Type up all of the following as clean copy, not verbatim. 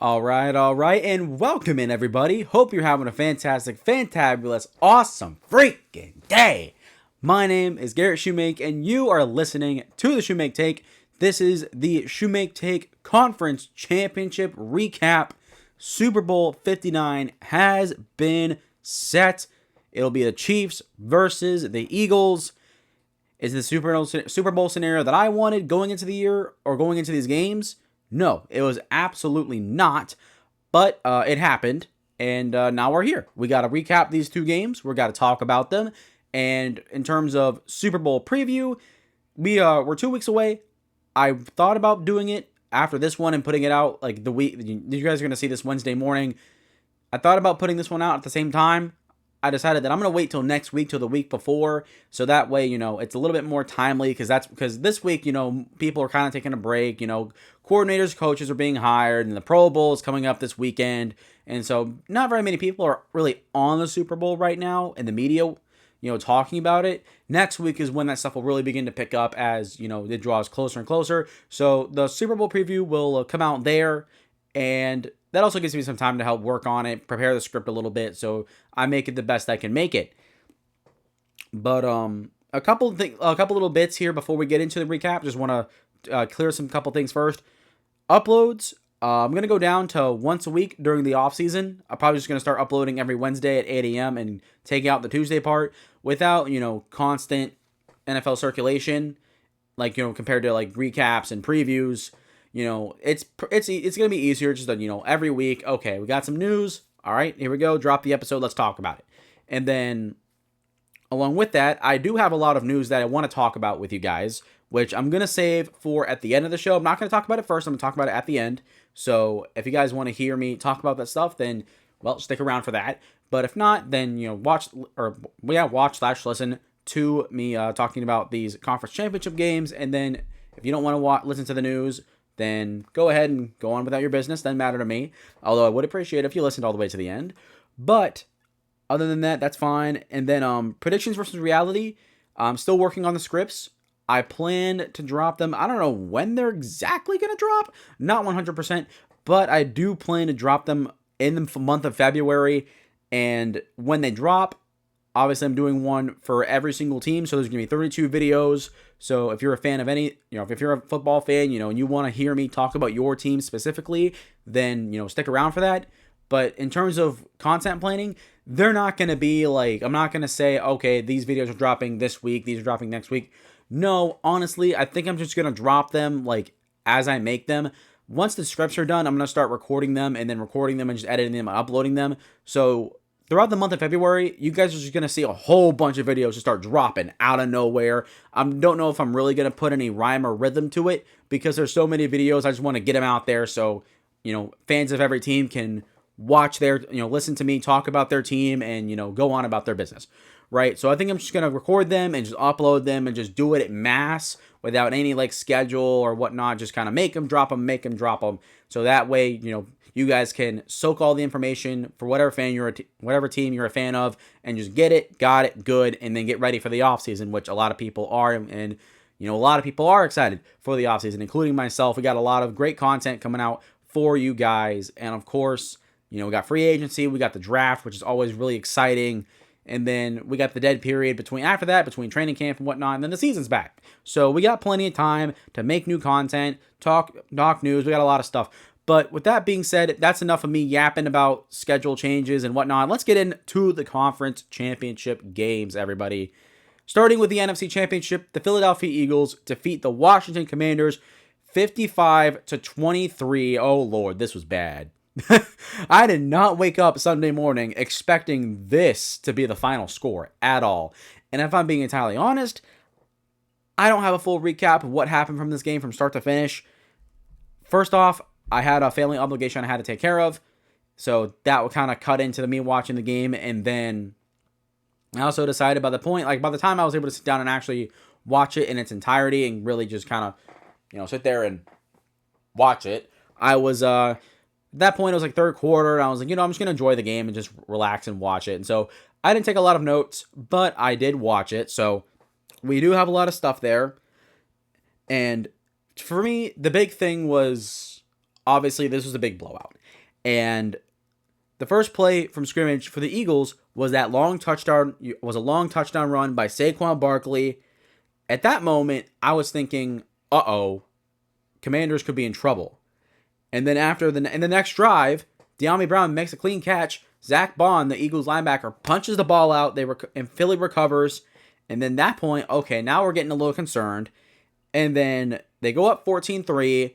All right, and welcome in everybody. Hope you're having a fantastic, fantabulous, awesome, freaking day. My name is Garrett Shumake, and you are listening to the Shumake Take. This is the Shumake Take Conference Championship Recap. Super Bowl 59 has been set. It'll be the Chiefs versus the Eagles. Is the Super Bowl scenario that I wanted going into the year or going into these games? No, it was absolutely not, but it happened, and now we're here. We got to recap these two games. We got to talk about them, and in terms of Super Bowl preview, we're 2 weeks away. I thought about doing it after this one and putting it out like the week. You guys are going to see this Wednesday morning. I thought about putting this one out at the same time. I decided that I'm going to wait till next week, till the week before, so that way, it's a little bit more timely, because this week, people are kind of taking a break, coordinators, coaches are being hired, and the Pro Bowl is coming up this weekend, and so not very many people are really on the Super Bowl right now in the media, talking about it. Next week is when that stuff will really begin to pick up as, it draws closer and closer, so the Super Bowl preview will come out there, and that also gives me some time to help work on it, prepare the script a little bit, so I make it the best I can make it. But a couple little bits here before we get into the recap. Just want to clear some couple things first. Uploads. I'm gonna go down to once a week during the off season. I'm probably just gonna start uploading every Wednesday at 8 a.m. and take out the Tuesday part without constant NFL circulation, like compared to like recaps and previews. It's gonna be easier just to, every week. Okay, we got some news. All right, here we go. Drop the episode. Let's talk about it. And then, along with that, I do have a lot of news that I want to talk about with you guys, which I'm gonna save for at the end of the show. I'm not gonna talk about it first. I'm gonna talk about it at the end. So if you guys want to hear me talk about that stuff, then stick around for that. But if not, then watch/listen to me talking about these conference championship games. And then if you don't want to listen to the news, then go ahead and go on without your business. Doesn't matter to me. Although I would appreciate it if you listened all the way to the end. But other than that, that's fine. And then predictions versus reality. I'm still working on the scripts. I plan to drop them. I don't know when they're exactly going to drop. Not 100%. But I do plan to drop them in the month of February. And when they drop, obviously I'm doing one for every single team. So there's going to be 32 videos. So if you're a fan of any, if you're a football fan, and you want to hear me talk about your team specifically, then, stick around for that. But in terms of content planning, they're not going to be like, I'm not going to say, okay, these videos are dropping this week, these are dropping next week. No, honestly, I think I'm just going to drop them like as I make them. Once the scripts are done, I'm going to start recording them and then recording them and just editing them and uploading them. So throughout the month of February, you guys are just going to see a whole bunch of videos just start dropping out of nowhere. I don't know if I'm really going to put any rhyme or rhythm to it because there's so many videos. I just want to get them out there so, fans of every team can watch listen to me talk about their team and, go on about their business, right? So I think I'm just going to record them and just upload them and just do it at mass without any like schedule or whatnot. Just kind of make them, drop them. So that way, you guys can soak all the information for whatever team you're a fan of and just get it, got it, good, and then get ready for the offseason, which a lot of people are, and a lot of people are excited for the offseason, including myself. We got a lot of great content coming out for you guys, and of course, we got free agency, we got the draft, which is always really exciting, and then we got the dead period between training camp and whatnot, and then the season's back. So we got plenty of time to make new content, talk news, we got a lot of stuff. But with that being said, that's enough of me yapping about schedule changes and whatnot. Let's get into the conference championship games, everybody. Starting with the NFC Championship, the Philadelphia Eagles defeat the Washington Commanders 55-23. Oh, Lord, this was bad. I did not wake up Sunday morning expecting this to be the final score at all. And if I'm being entirely honest, I don't have a full recap of what happened from this game from start to finish. First off, I had a family obligation I had to take care of, so that would kind of cut into me watching the game, and then I also decided by the time I was able to sit down and actually watch it in its entirety and really just kind of, sit there and watch it, I was, at that point, it was like third quarter, and I was like, I'm just going to enjoy the game and just relax and watch it, and so I didn't take a lot of notes, but I did watch it, so we do have a lot of stuff there, and for me, the big thing was, obviously, this was a big blowout. And the first play from scrimmage for the Eagles was a long touchdown run by Saquon Barkley. At that moment, I was thinking, uh-oh, Commanders could be in trouble. And then in the next drive, De'Ami Brown makes a clean catch. Zach Bond, the Eagles linebacker, punches the ball out. And Philly recovers. And then that point, okay, now we're getting a little concerned. And then they go up 14-3.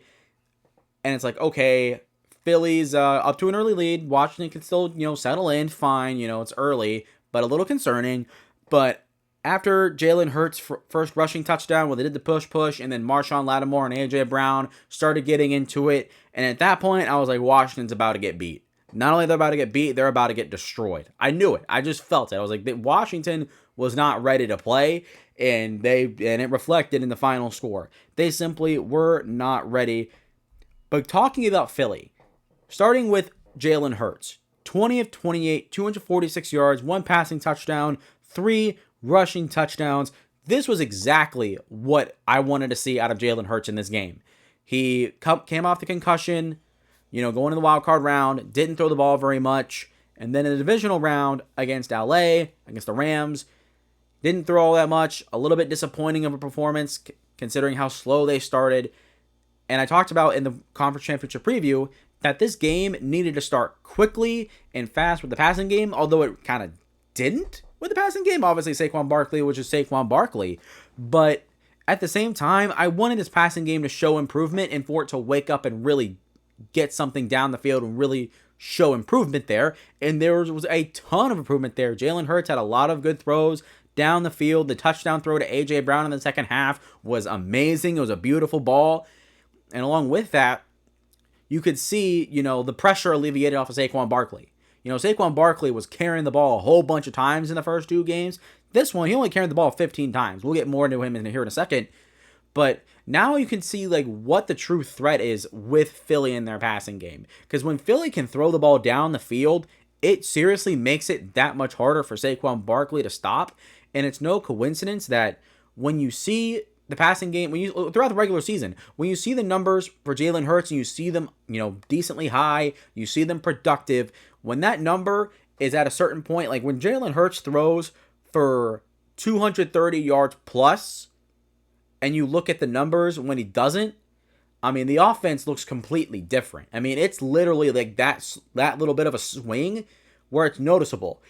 And it's like, okay, Philly's up to an early lead. Washington can still, settle in. Fine, it's early, but a little concerning. But after Jalen Hurts' first rushing touchdown, where they did the push, and then Marshawn Lattimore and A.J. Brown started getting into it. And at that point, I was like, Washington's about to get beat. Not only they're about to get beat, they're about to get destroyed. I knew it. I just felt it. I was like, Washington was not ready to play, and it reflected in the final score. They simply were not ready. But talking about Philly, starting with Jalen Hurts, 20 of 28, 246 yards, 1 passing touchdown, 3 rushing touchdowns. This was exactly what I wanted to see out of Jalen Hurts in this game. He came off the concussion, going in the wild card round, didn't throw the ball very much. And then in the divisional round against LA, against the Rams, didn't throw all that much. A little bit disappointing of a performance considering how slow they started. And I talked about in the conference championship preview that this game needed to start quickly and fast with the passing game, although it kind of didn't with the passing game. Obviously, Saquon Barkley, which is Saquon Barkley. But at the same time, I wanted this passing game to show improvement and for it to wake up and really get something down the field and really show improvement there. And there was a ton of improvement there. Jalen Hurts had a lot of good throws down the field. The touchdown throw to A.J. Brown in the second half was amazing. It was a beautiful ball. And along with that, you could see, the pressure alleviated off of Saquon Barkley. Saquon Barkley was carrying the ball a whole bunch of times in the first 2 games. This one, he only carried the ball 15 times. We'll get more into him here in a second. But now you can see what the true threat is with Philly in their passing game. Because when Philly can throw the ball down the field, it seriously makes it that much harder for Saquon Barkley to stop. And it's no coincidence that when you see the passing game, throughout the regular season, when you see the numbers for Jalen Hurts and you see them, decently high, you see them productive, when that number is at a certain point, like when Jalen Hurts throws for 230 yards plus, and you look at the numbers when he doesn't, the offense looks completely different. It's literally like that little bit of a swing where it's noticeable.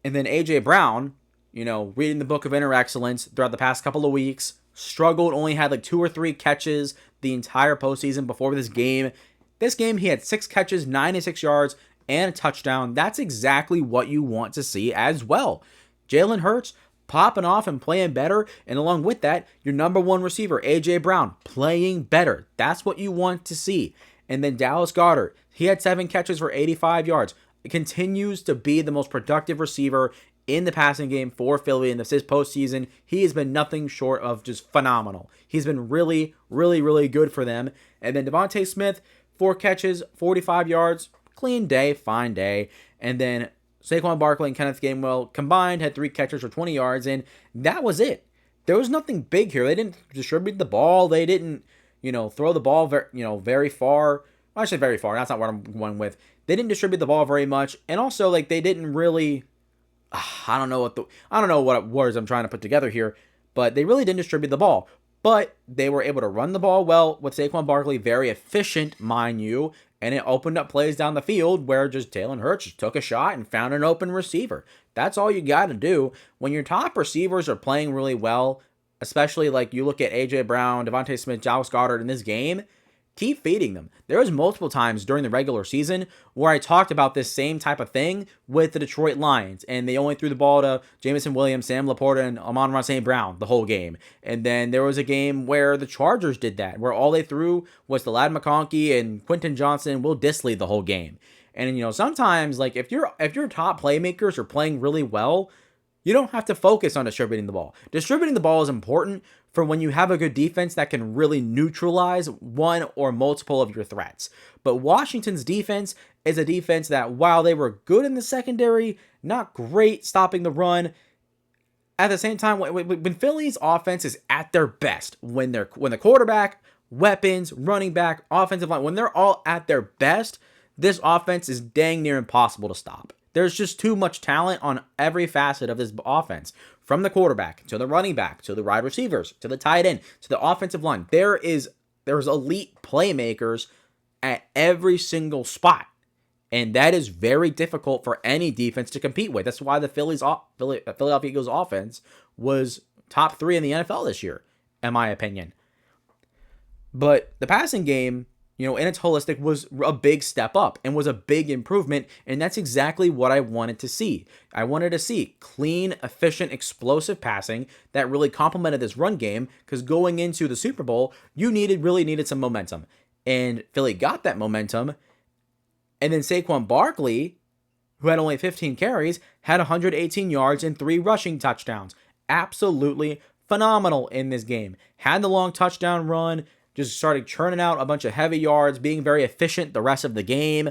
And then A.J. Brown, reading the book of inner excellence throughout the past couple of weeks, struggled, only had 2 or 3 catches the entire postseason before this game. This game, he had 6 catches, 96 yards, and a touchdown. That's exactly what you want to see as well. Jalen Hurts popping off and playing better, and along with that, your number 1 receiver, A.J. Brown, playing better. That's what you want to see. And then Dallas Goedert, he had 7 catches for 85 yards. It continues to be the most productive receiver in the passing game for Philly in this postseason. He has been nothing short of just phenomenal. He's been really, really, really good for them. And then Devontae Smith, 4 catches, 45 yards, clean day, fine day. And then Saquon Barkley and Kenneth Gainwell combined had 3 catches for 20 yards, and that was it. There was nothing big here. They didn't distribute the ball. They didn't, throw the ball, very far. Well, I say very far. That's not what I'm going with. They didn't distribute the ball very much, and also they didn't really. I don't know what words I'm trying to put together here, but they really didn't distribute the ball. But they were able to run the ball well with Saquon Barkley, very efficient, mind you, and it opened up plays down the field where just Jalen Hurts just took a shot and found an open receiver. That's all you got to do. When your top receivers are playing really well, especially you look at A.J. Brown, Devontae Smith, Dallas Goedert in this game, keep feeding them. There was multiple times during the regular season where I talked about this same type of thing with the Detroit Lions, and they only threw the ball to Jameson Williams, Sam Laporta, and Amon-Ra St. Brown the whole game. And then there was a game where the Chargers did that, where all they threw was to Ladd McConkey and Quentin Johnson and Will Dissly the whole game. And sometimes if your top playmakers are playing really well, you don't have to focus on distributing the ball. Distributing the ball is important for when you have a good defense that can really neutralize one or multiple of your threats. But Washington's defense is a defense that, while they were good in the secondary, not great stopping the run, at the same time, when Philly's offense is at their best, when the quarterback, weapons, running back, offensive line, when they're all at their best, this offense is dang near impossible to stop. There's just too much talent on every facet of this offense. From the quarterback, to the running back, to the wide receivers, to the tight end, to the offensive line. There's elite playmakers at every single spot. And that is very difficult for any defense to compete with. That's why the Philadelphia Eagles offense was top 3 in the NFL this year, in my opinion. But the passing game, in its holistic, was a big step up and was a big improvement, and that's exactly what I wanted to see. I wanted to see clean, efficient, explosive passing that really complemented this run game, because going into the Super Bowl, you really needed some momentum. And Philly got that momentum, and then Saquon Barkley, who had only 15 carries, had 118 yards and 3 rushing touchdowns. Absolutely phenomenal in this game. Had the long touchdown run, just started churning out a bunch of heavy yards, being very efficient the rest of the game,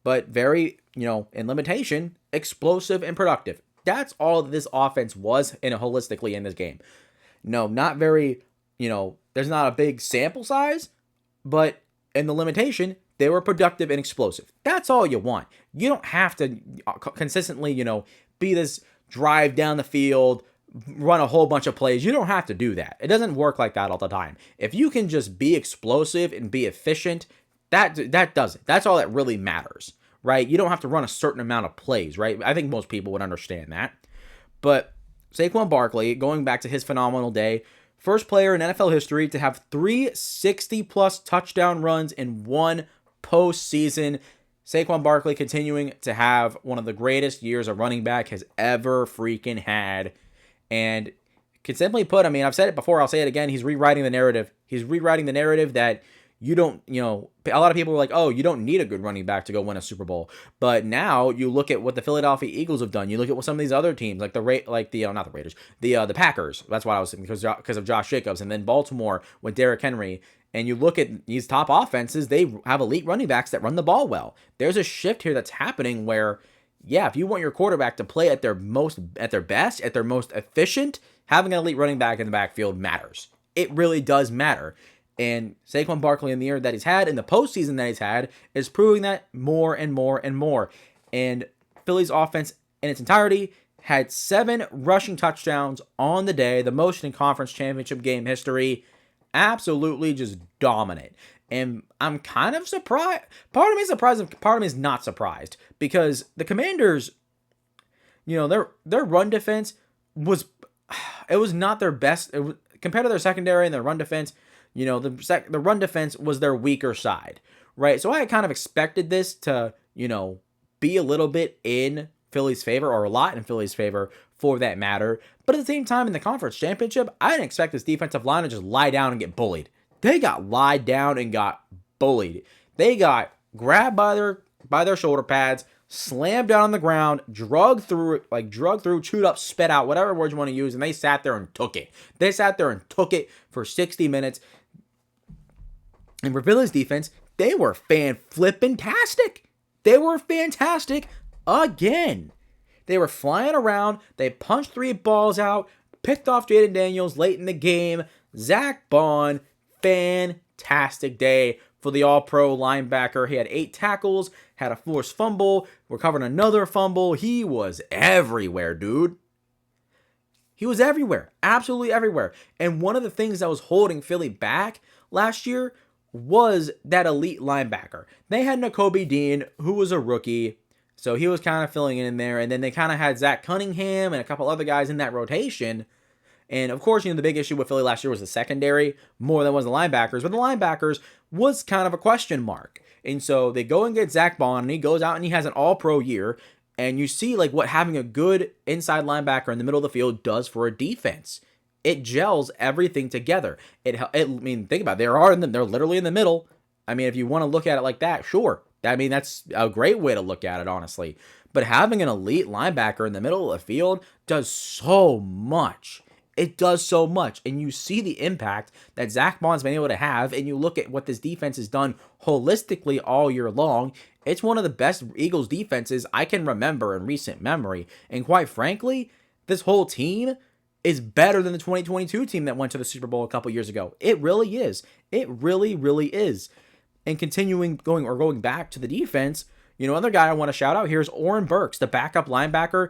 but very, in limitation, explosive and productive. That's all that this offense was holistically in this game. No, not very, there's not a big sample size, but in the limitation, they were productive and explosive. That's all you want. You don't have to consistently, be this drive down the field, run a whole bunch of plays. You don't have to do that. It doesn't work like that all the time. If you can just be explosive and be efficient, that does it. That's all that really matters, right? You don't have to run a certain amount of plays, right? I think most people would understand that. But Saquon Barkley, going back to his phenomenal day, first player in NFL history to have 3 60-plus touchdown runs in one postseason. Saquon Barkley continuing to have one of the greatest years a running back has ever freaking had. And can simply put, I've said it before, I'll say it again, he's rewriting the narrative. He's rewriting the narrative that you don't, a lot of people were like, oh, you don't need a good running back to go win a Super Bowl. But now you look at what the Philadelphia Eagles have done. You look at what some of these other teams, like the Packers. That's what I was saying, because of Josh Jacobs, and then Baltimore with Derrick Henry. And you look at these top offenses, they have elite running backs that run the ball well. There's a shift here that's happening where, if you want your quarterback to play at their best, at their most efficient, having an elite running back in the backfield matters. It really does matter. And Saquon Barkley in the year that he's had, in the postseason that he's had, is proving that more and more and more. And Philly's offense in its entirety had 7 rushing touchdowns on the day, the most in conference championship game history. Absolutely just dominant. And I'm kind of surprised. Part of me is surprised, and part of me is not surprised, because the Commanders, their run defense was not their best. Compared to their secondary and their run defense, the run defense was their weaker side, right? So I kind of expected this to, be a little bit in Philly's favor, or a lot in Philly's favor for that matter. But at the same time, in the conference championship, I didn't expect this defensive line to just lie down and get bullied. They got lied down and got bullied. They got grabbed by their shoulder pads, slammed down on the ground, drugged through, chewed up, spit out, whatever word you want to use, and they sat there and took it. They sat there and took it for 60 minutes. And for Philly's defense, they were fan-flippin-tastic. They were fantastic again. They were flying around. They punched 3 balls out, picked off Jaden Daniels late in the game. Zach Bond, fantastic day for the all-pro linebacker. He had 8 tackles, had a forced fumble, recovered another fumble. He was everywhere, dude. He was everywhere, absolutely everywhere. And one of the things that was holding Philly back last year was that elite linebacker. They had Nakobe Dean, who was a rookie, so he was kind of filling in there. And then they kind of had Zach Cunningham and a couple other guys in that rotation. And of course, the big issue with Philly last year was the secondary more than was the linebackers. But the linebackers was kind of a question mark. And so they go and get Zach Bond, and he goes out and he has an all-pro year. And you see what having a good inside linebacker in the middle of the field does for a defense. It gels everything together. Think about it. They're literally in the middle. If you want to look at it like that, sure. That's a great way to look at it, honestly. But having an elite linebacker in the middle of the field does so much. It does so much. And you see the impact that Zach Bond's been able to have, and you look at what this defense has done holistically all year long. It's one of the best Eagles defenses I can remember in recent memory. And quite frankly, this whole team is better than the 2022 team that went to the Super Bowl a couple years ago. It really is. It really, really is. And going back to the defense, another guy I want to shout out here is Oren Burks, the backup linebacker.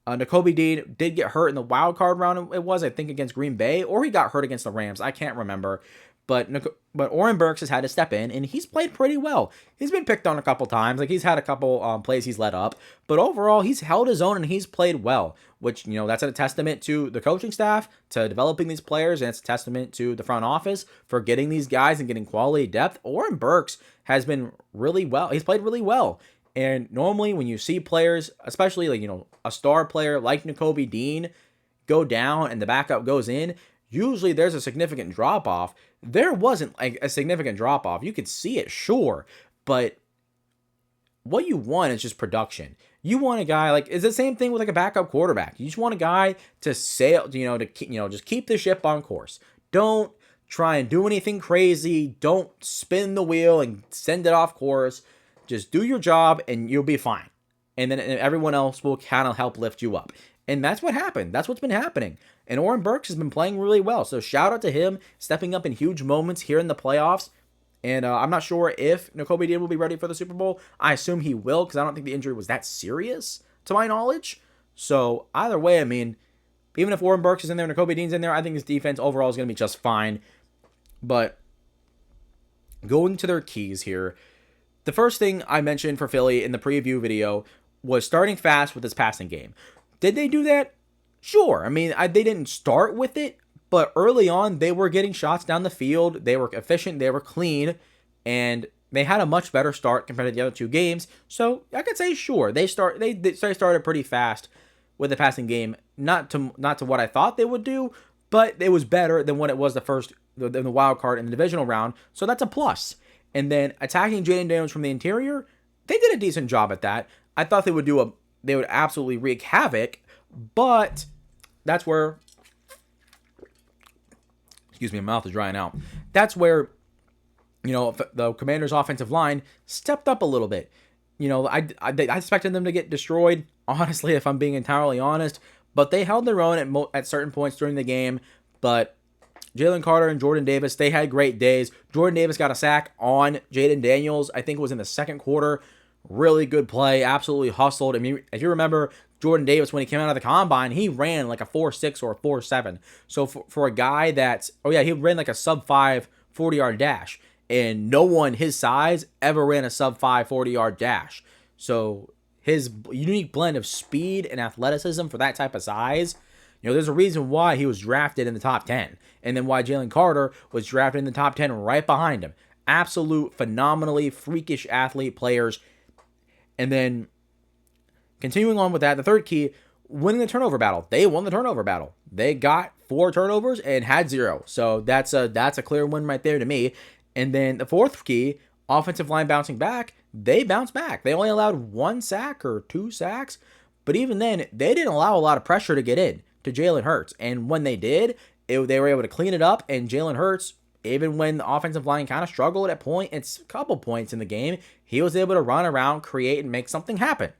Nakobe Dean did get hurt in the wild card round. It was, I think, against Green Bay, or he got hurt against the Rams. I can't remember. But Oren Burks has had to step in, and he's played pretty well. He's been picked on a couple times. Like, he's had a couple plays he's let up. But overall, he's held his own, and he's played well, which, that's a testament to the coaching staff, to developing these players, and it's a testament to the front office for getting these guys and getting quality depth. Oren Burks has been really well. He's played really well. And normally when you see players, especially a star player like Nakobe Dean, go down and the backup goes in, usually there's a significant drop-off. There wasn't a significant drop-off. You could see it, sure, but what you want is just production. You want a guy it's the same thing with a backup quarterback. You just want a guy to sail, just keep the ship on course. Don't try and do anything crazy. Don't spin the wheel and send it off course. Just do your job and you'll be fine. And then everyone else will kind of help lift you up. And that's what happened. That's what's been happening. And Oren Burks has been playing really well. So shout out to him, stepping up in huge moments here in the playoffs. And I'm not sure if Nakobe Dean will be ready for the Super Bowl. I assume he will, because I don't think the injury was that serious, to my knowledge. So either way, even if Oren Burks is in there, Nakobe Dean's in there, I think his defense overall is going to be just fine. But going to their keys here, the first thing I mentioned for Philly in the preview video was starting fast with this passing game. Did they do that? Sure. They didn't start with it, but early on, they were getting shots down the field. They were efficient. They were clean. And they had a much better start compared to the other two games. So I could say, sure, they started pretty fast with the passing game. Not to what I thought they would do, but it was better than what it was the wild card in the divisional round. So that's a plus. And then attacking Jaden Daniels from the interior, they did a decent job at that. I thought they would absolutely wreak havoc, but that's where, excuse me, my mouth is drying out. That's where, the Commanders' offensive line stepped up a little bit. I expected them to get destroyed, honestly, if I'm being entirely honest, but they held their own at certain points during the game. But Jalen Carter and Jordan Davis, they had great days. Jordan Davis got a sack on Jaden Daniels. I think it was in the second quarter. Really good play. Absolutely hustled. If you remember, Jordan Davis, when he came out of the combine, he ran like a 4.6 or a 4.7. So for a guy he ran like a sub-5 40-yard dash. And no one his size ever ran a sub-5 40-yard dash. So his unique blend of speed and athleticism for that type of size, there's a reason why he was drafted in the top 10. And then why Jalen Carter was drafted in the top 10 right behind him. Absolute, phenomenally freakish athlete players. And then, continuing on with that, the third key, winning the turnover battle. They won the turnover battle. They got 4 turnovers and had 0. So that's a clear win right there to me. And then the fourth key, offensive line bouncing back. They bounced back. They only allowed 1 sack or 2 sacks. But even then, they didn't allow a lot of pressure to get in to Jalen Hurts. And when they did, they were able to clean it up. And Jalen Hurts, even when the offensive line kind of struggled at a couple points in the game, he was able to run around, create, and make something happen.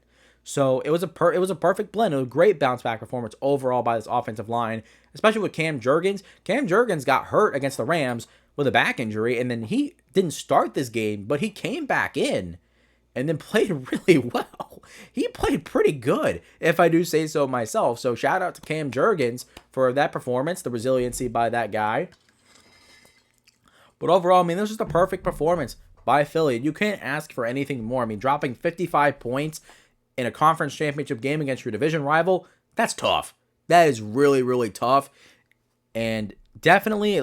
So it was a perfect blend. It was a great bounce back performance overall by this offensive line, especially with Cam Jurgens. Cam Jurgens got hurt against the Rams with a back injury, and then he didn't start this game, but he came back in and then played really well. He played pretty good, if I do say so myself. So shout out to Cam Jurgens for that performance, the resiliency by that guy. But overall, this was just a perfect performance by Philly. You can't ask for anything more. Dropping 55 points in a conference championship game against your division rival, that's tough. That is really, really tough. And definitely,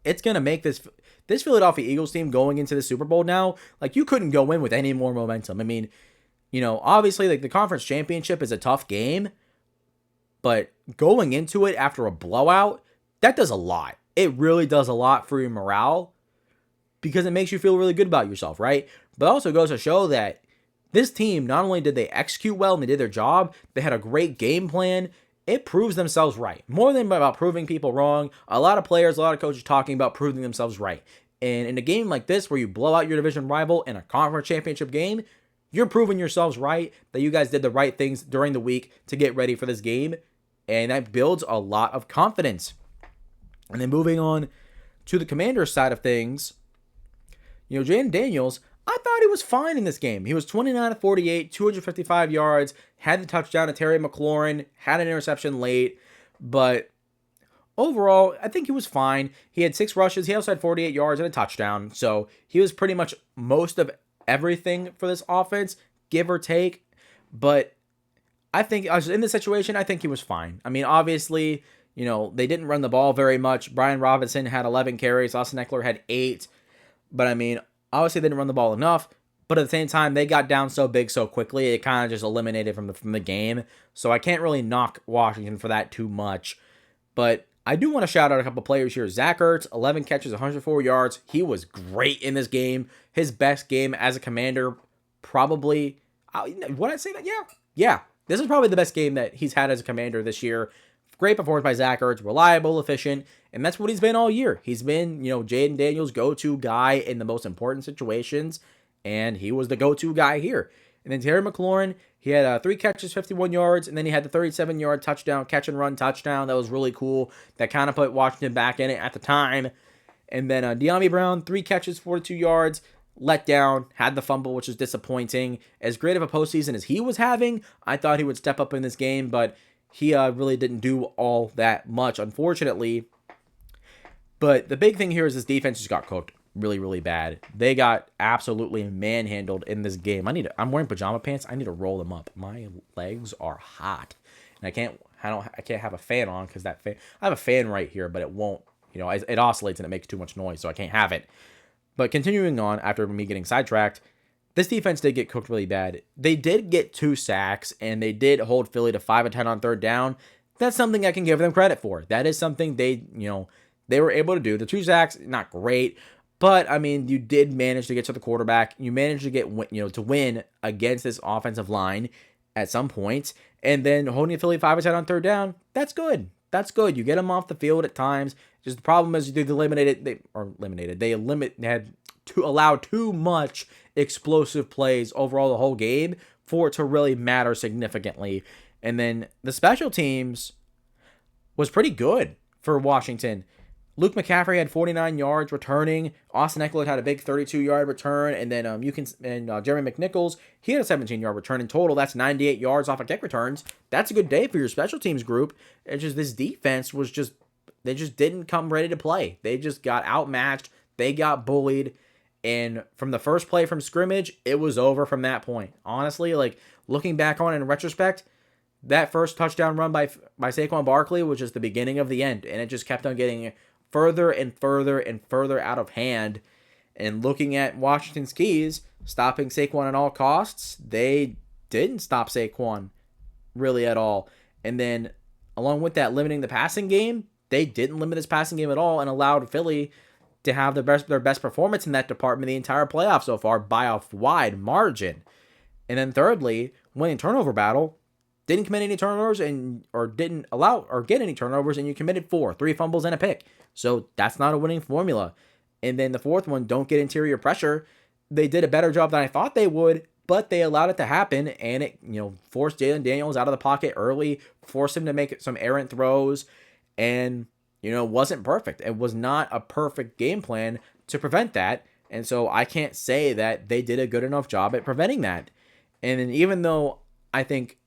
it's going to make this Philadelphia Eagles team going into the Super Bowl now, you couldn't go in with any more momentum. Obviously, the conference championship is a tough game, but going into it after a blowout, that does a lot. It really does a lot for your morale because it makes you feel really good about yourself, right? But also goes to show that this team, not only did they execute well and they did their job, they had a great game plan. It proves themselves right. More than about proving people wrong, a lot of players, a lot of coaches talking about proving themselves right. And in a game like this where you blow out your division rival in a conference championship game, you're proving yourselves right, that you guys did the right things during the week to get ready for this game. And that builds a lot of confidence. And then moving on to the Commanders side of things, Jaden Daniels, I thought he was fine in this game. He was 29 of 48, 255 yards, had the touchdown to Terry McLaurin, had an interception late, but overall, I think he was fine. He had 6 rushes. He also had 48 yards and a touchdown. So he was pretty much most of everything for this offense, give or take. But I think in this situation, I think he was fine. I mean, obviously, they didn't run the ball very much. Brian Robinson had 11 carries. Austin Eckler had 8. But I mean, obviously they didn't run the ball enough. But at the same time, they got down so big so quickly, it kind of just eliminated from the game. So I can't really knock Washington for that too much. But I do want to shout out a couple players here. Zach Ertz, 11 catches, 104 yards. He was great in this game. His best game as a Commander, probably. Would I say that? Yeah. This is probably the best game that he's had as a Commander this year. Great performance by Zach Ertz, reliable, efficient, and that's what he's been all year. He's been, Jaden Daniels' go-to guy in the most important situations, and he was the go-to guy here. And then Terry McLaurin, he had 3 catches, 51 yards, and then he had the 37-yard touchdown, catch-and-run touchdown. That was really cool. That kind of put Washington back in it at the time. And then De'Ami Brown, 3 catches, 42 yards, let down, had the fumble, which was disappointing. As great of a postseason as he was having, I thought he would step up in this game, but he really didn't do all that much, unfortunately. But the big thing here is this defense just got cooked really, really bad. They got absolutely manhandled in this game. I'm wearing pajama pants. I need to roll them up. My legs are hot, and I can't have a fan on because I have a fan right here, but it won't. It oscillates and it makes too much noise, so I can't have it. But continuing on after me getting sidetracked, this defense did get cooked really bad. They did get 2 sacks, and they did hold Philly to 5 of 10 on third down. That's something I can give them credit for. That is something they were able to do. The 2 sacks, not great, but I mean, you did manage to get to the quarterback. You managed to get to win against this offensive line at some point, and then holding Philly 5 of 10 on third down. That's good. That's good. You get them off the field at times. Just the problem is they had to allow too much explosive plays overall the whole game for it to really matter significantly. And then the special teams was pretty good for Washington. Luke McCaffrey had 49 yards returning. Austin Eckler had a big 32-yard return, and then Jeremy McNichols, he had a 17-yard return in total. That's 98 yards off of kick returns. That's a good day for your special teams group. It's just this defense they just didn't come ready to play. They just got outmatched. They got bullied. And from the first play from scrimmage, it was over from that point. Honestly, looking back on it in retrospect, that first touchdown run by Saquon Barkley was just the beginning of the end. And it just kept on getting further and further and further out of hand. And looking at Washington's keys, stopping Saquon at all costs, they didn't stop Saquon really at all. And then along with that, limiting the passing game, they didn't limit his passing game at all and allowed Philly to have their best performance in that department the entire playoff so far by a wide margin. And then thirdly, winning turnover battle, didn't commit any turnovers or didn't allow or get any turnovers, and you committed 3 fumbles and a pick. So that's not a winning formula. And then the fourth one, don't get interior pressure. They did a better job than I thought they would, but they allowed it to happen, and it forced Jalen Daniels out of the pocket early, forced him to make some errant throws, and wasn't perfect. It was not a perfect game plan to prevent that. And so I can't say that they did a good enough job at preventing that. And then even though I think,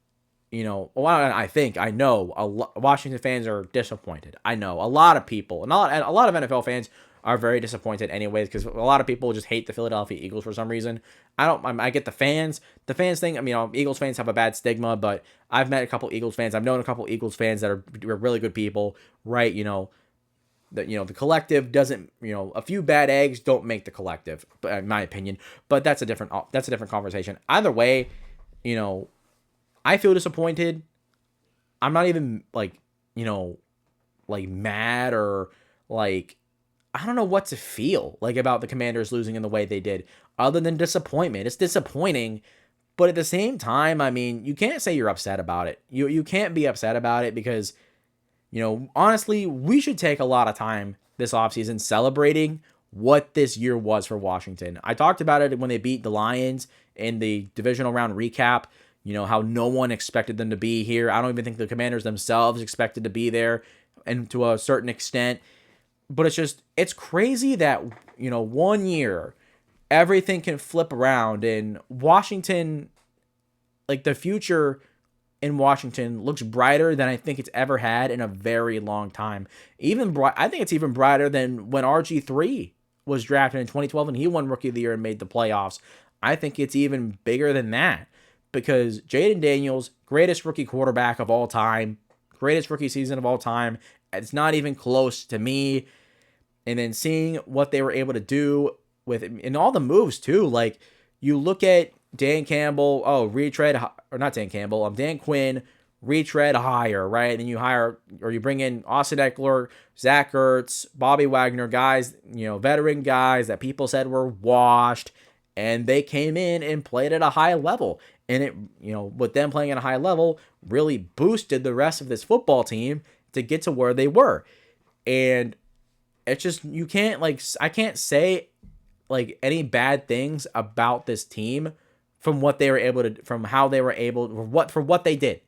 I know Washington fans are disappointed. I know a lot of people, and a lot of NFL fans are very disappointed anyways, because a lot of people just hate the Philadelphia Eagles for some reason. I get the fans thing. I mean, Eagles fans have a bad stigma, but I've met a couple Eagles fans. I've known a couple Eagles fans that are really good people, right? The collective doesn't, a few bad eggs don't make the collective, in my opinion, but that's a different conversation. Either way, I feel disappointed. I'm not even mad or I don't know what to feel about the Commanders losing in the way they did, other than disappointment. It's disappointing, but at the same time, I mean, you can't say you're upset about it. You can't be upset about it because, honestly, we should take a lot of time this offseason celebrating what this year was for Washington. I talked about it when they beat the Lions in the divisional round recap, how no one expected them to be here. I don't even think the Commanders themselves expected to be there, and to a certain extent. But it's crazy that, 1 year everything can flip around. And Washington, like the future in Washington looks brighter than I think it's ever had in a very long time. I think it's even brighter than when RG3 was drafted in 2012 and he won Rookie of the Year and made the playoffs. I think it's even bigger than that because Jaden Daniels, greatest rookie quarterback of all time, greatest rookie season of all time. It's not even close to me. And then seeing what they were able to do with and all the moves too. Like you look at Dan Campbell, Dan Quinn, retread higher, right? And you hire or you bring in Austin Eckler, Zach Ertz, Bobby Wagner, guys, veteran guys that people said were washed, and they came in and played at a high level. And it, with them playing at a high level, really boosted the rest of this football team to get to where they were. And it's just, I can't say any bad things about this team from what they were able to, from how they were able, for what they did,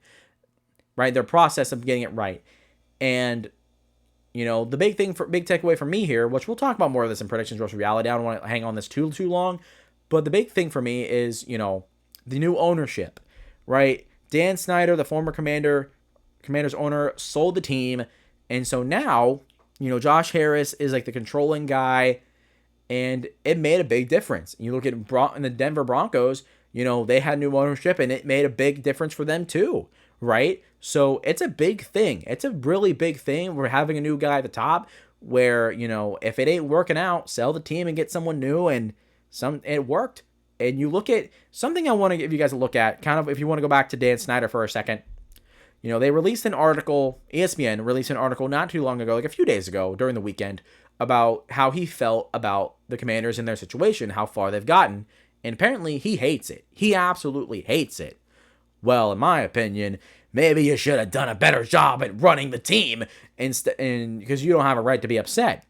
right? Their process of getting it right. And, the big takeaway for me here, which we'll talk about more of this in predictions versus reality. I don't want to hang on this too long, but the big thing for me is, the new ownership, right? Dan Snyder, the former Commander's owner, sold the team. And so now, Josh Harris is like the controlling guy, and it made a big difference. You look at in the Denver Broncos, they had new ownership, and it made a big difference for them too, right? So it's a big thing. It's a really big thing. We're having a new guy at the top where, if it ain't working out, sell the team and get someone new, and it worked. And you look at something I want to give you guys a look at, kind of if you want to go back to Dan Snyder for a second. They released an article, ESPN released an article not too long ago, like a few days ago during the weekend, about how he felt about the Commanders and their situation, how far they've gotten. And apparently he hates it. He absolutely hates it. Well, in my opinion, maybe you should have done a better job at running the team and because you don't have a right to be upset.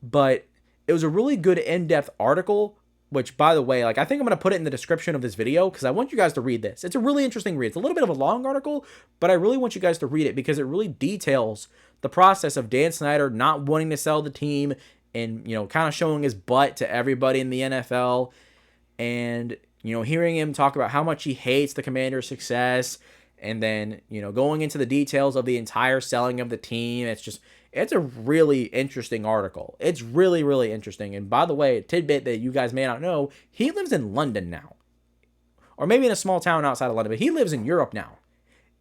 But it was a really good in-depth article, which, by the way, I think I'm going to put it in the description of this video because I want you guys to read this. It's a really interesting read. It's a little bit of a long article, but I really want you guys to read it because it really details the process of Dan Snyder not wanting to sell the team and, kind of showing his butt to everybody in the NFL and, hearing him talk about how much he hates the Commanders' success and then, going into the details of the entire selling of the team. It's a really interesting article. It's really, really interesting. And by the way, a tidbit that you guys may not know, he lives in London now. Or maybe in a small town outside of London, but he lives in Europe now.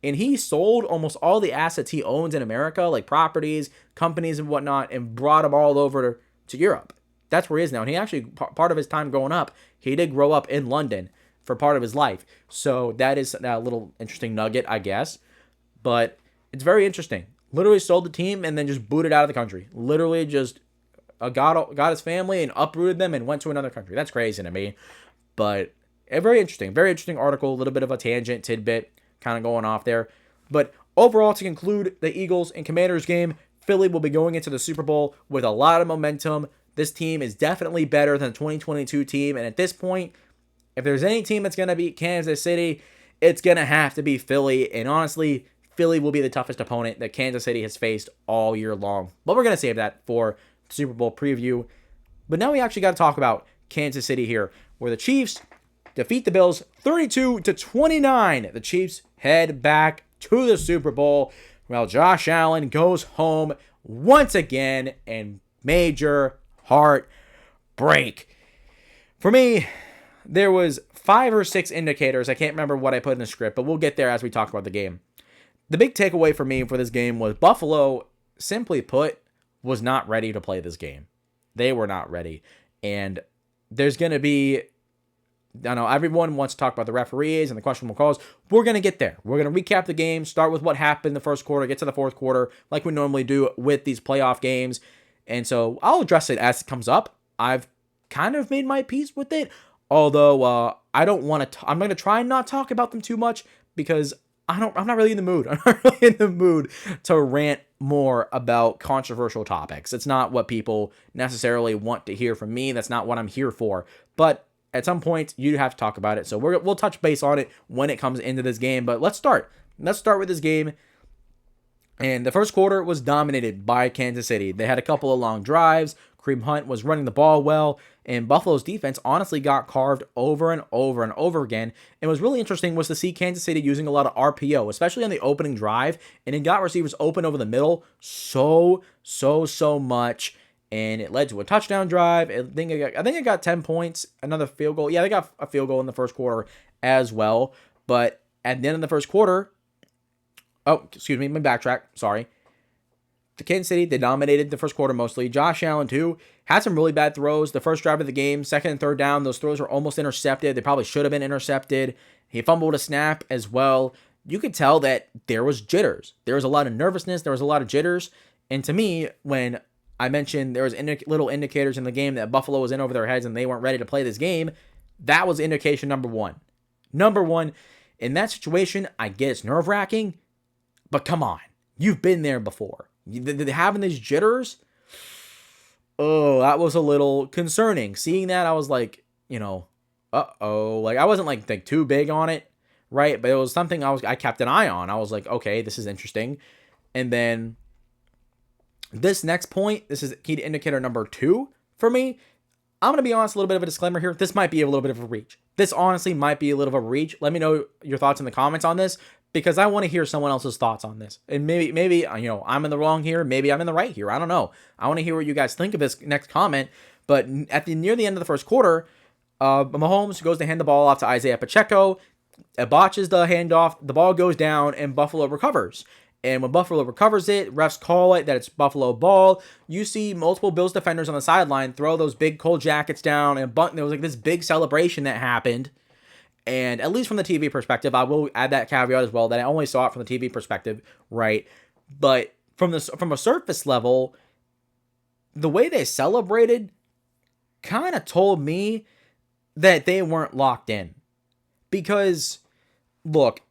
And he sold almost all the assets he owns in America, like properties, companies, and whatnot, and brought them all over to Europe. That's where he is now. And he actually, part of his time growing up, he did grow up in London for part of his life. So that is a little interesting nugget, I guess. But it's very interesting. Literally sold the team and then just booted out of the country. Literally just got his family and uprooted them and went to another country. That's crazy to me. But very interesting article. A little bit of a tangent, tidbit, kind of going off there. But overall, to conclude the Eagles and Commanders game, Philly will be going into the Super Bowl with a lot of momentum. This team is definitely better than the 2022 team. And at this point, if there's any team that's going to beat Kansas City, it's going to have to be Philly. And honestly, Philly will be the toughest opponent that Kansas City has faced all year long. But we're going to save that for the Super Bowl preview. But now we actually got to talk about Kansas City here, where the Chiefs defeat the Bills 32-29. The Chiefs head back to the Super Bowl. Well, Josh Allen goes home once again, and major heartbreak. For me, there was 5 or 6 indicators. I can't remember what I put in the script, but we'll get there as we talk about the game. The big takeaway for me for this game was Buffalo, simply put, was not ready to play this game. They were not ready. And there's going to be, I know everyone wants to talk about the referees and the questionable calls. We're going to get there. We're going to recap the game, start with what happened in the first quarter, get to the fourth quarter like we normally do with these playoff games. And so I'll address it as it comes up. I've kind of made my peace with it, although I don't want to, I'm going to try and not talk about them too much because I'm not really in the mood. I'm not really in the mood to rant more about controversial topics. It's not what people necessarily want to hear from me. That's not what I'm here for. But at some point, you have to talk about it. So we'll touch base on it when it comes into this game. But let's start. Let's start with this game. And the first quarter was dominated by Kansas City. They had a couple of long drives. Kareem Hunt was running the ball well, and Buffalo's defense honestly got carved over and over and over again. And what was really interesting was to see Kansas City using a lot of RPO, especially on the opening drive, and it got receivers open over the middle so much, and it led to a touchdown drive. I think it got 10 points, another field goal. Yeah, they got a field goal in the first quarter as well, but at the end of the first quarter, let me backtrack, sorry. The Kansas City, they dominated the first quarter mostly. Josh Allen, too, had some really bad throws. The first drive of the game, second and third down, those throws were almost intercepted. They probably should have been intercepted. He fumbled a snap as well. You could tell that there was jitters. There was a lot of nervousness. There was a lot of jitters. And to me, when I mentioned there was little indicators in the game that Buffalo was in over their heads and they weren't ready to play this game, that was indication number one. Number one, in that situation, I get it's nerve-wracking, but come on. You've been there before. Having these jitters, that was a little concerning. Seeing that, I was like, uh-oh. Like, I wasn't like too big on it, right? But it was something I kept an eye on. I was like, okay, this is interesting. And then this next point, this is key indicator number 2 for me. I'm going to be honest, a little bit of a disclaimer here. This might be a little bit of a reach. This honestly might be a little of a reach. Let me know your thoughts in the comments on this, because I want to hear someone else's thoughts on this. And maybe I'm in the wrong here. Maybe I'm in the right here. I don't know. I want to hear what you guys think of this next comment. But near the end of the first quarter, Mahomes goes to hand the ball off to Isaiah Pacheco. It botches the handoff. The ball goes down, and Buffalo recovers. And when Buffalo recovers it, refs call it that it's Buffalo ball. You see multiple Bills defenders on the sideline throw those big cold jackets down, and there was like this big celebration that happened. And at least from the TV perspective, I will add that caveat as well, that I only saw it from the TV perspective, right? But from a surface level, the way they celebrated kind of told me that they weren't locked in. Because, look,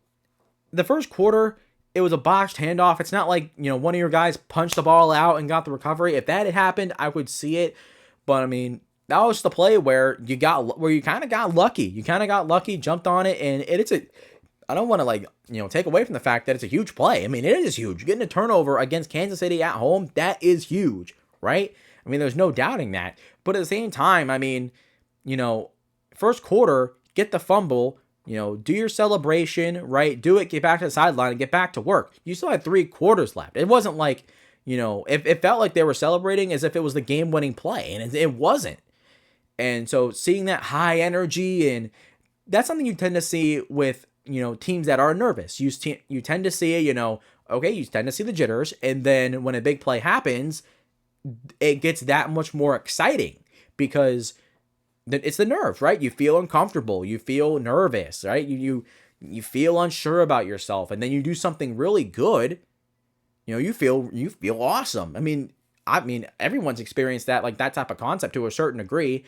the first quarter, it was a botched handoff. It's not like, one of your guys punched the ball out and got the recovery. If that had happened, I would see it. But, I mean, that was the play where you kind of got lucky. You kind of got lucky, jumped on it, and I don't want to take away from the fact that it's a huge play. I mean, it is huge. Getting a turnover against Kansas City at home, that is huge, right? I mean, there's no doubting that. But at the same time, I mean, first quarter, get the fumble, do your celebration, right? Do it, get back to the sideline, and get back to work. You still had 3 quarters left. It wasn't like, it felt like they were celebrating as if it was the game-winning play, and it wasn't. And so seeing that high energy, and that's something you tend to see with, teams that are nervous. You tend to see, you tend to see the jitters, and then when a big play happens, it gets that much more exciting because it's the nerves, right? You feel uncomfortable, you feel nervous, right? You feel unsure about yourself, and then you do something really good, you feel awesome. I mean, everyone's experienced that, like that type of concept to a certain degree.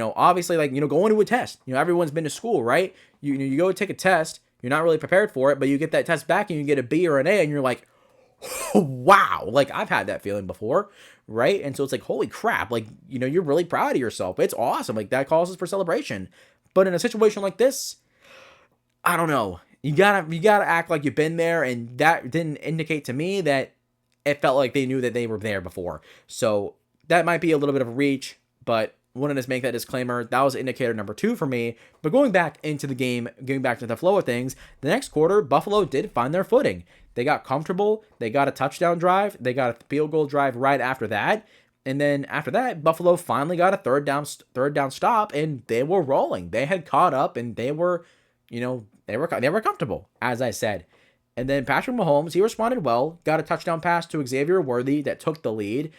Obviously, like, going to a test. Everyone's been to school, right? You go take a test, you're not really prepared for it, but you get that test back and you get a B or an A, and you're like, wow, like I've had that feeling before, right? And so it's like, holy crap, like, you're really proud of yourself. It's awesome. Like, that calls for celebration. But in a situation like this, I don't know. You gotta act like you've been there, and that didn't indicate to me that it felt like they knew that they were there before. So that might be a little bit of a reach, but wanted to make that disclaimer. That was indicator number 2 for me. But going back into the game, getting back to the flow of things, the next quarter, Buffalo did find their footing. They got comfortable. They got a touchdown drive. They got a field goal drive right after that. And then after that, Buffalo finally got a third down stop, and they were rolling. They had caught up, and they were, they were comfortable, as I said. And then Patrick Mahomes, he responded well, got a touchdown pass to Xavier Worthy that took the lead.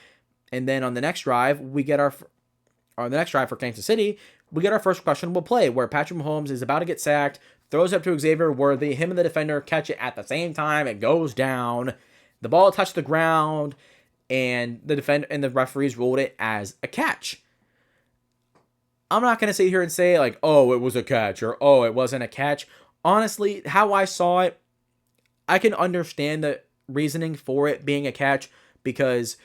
And then on the next drive, on the next drive for Kansas City, we get our first questionable play where Patrick Mahomes is about to get sacked, throws up to Xavier Worthy, him and the defender catch it at the same time, it goes down, the ball touched the ground, and the referees ruled it as a catch. I'm not going to sit here and say like, oh, it was a catch, or oh, it wasn't a catch. Honestly, how I saw it, I can understand the reasoning for it being a catch, because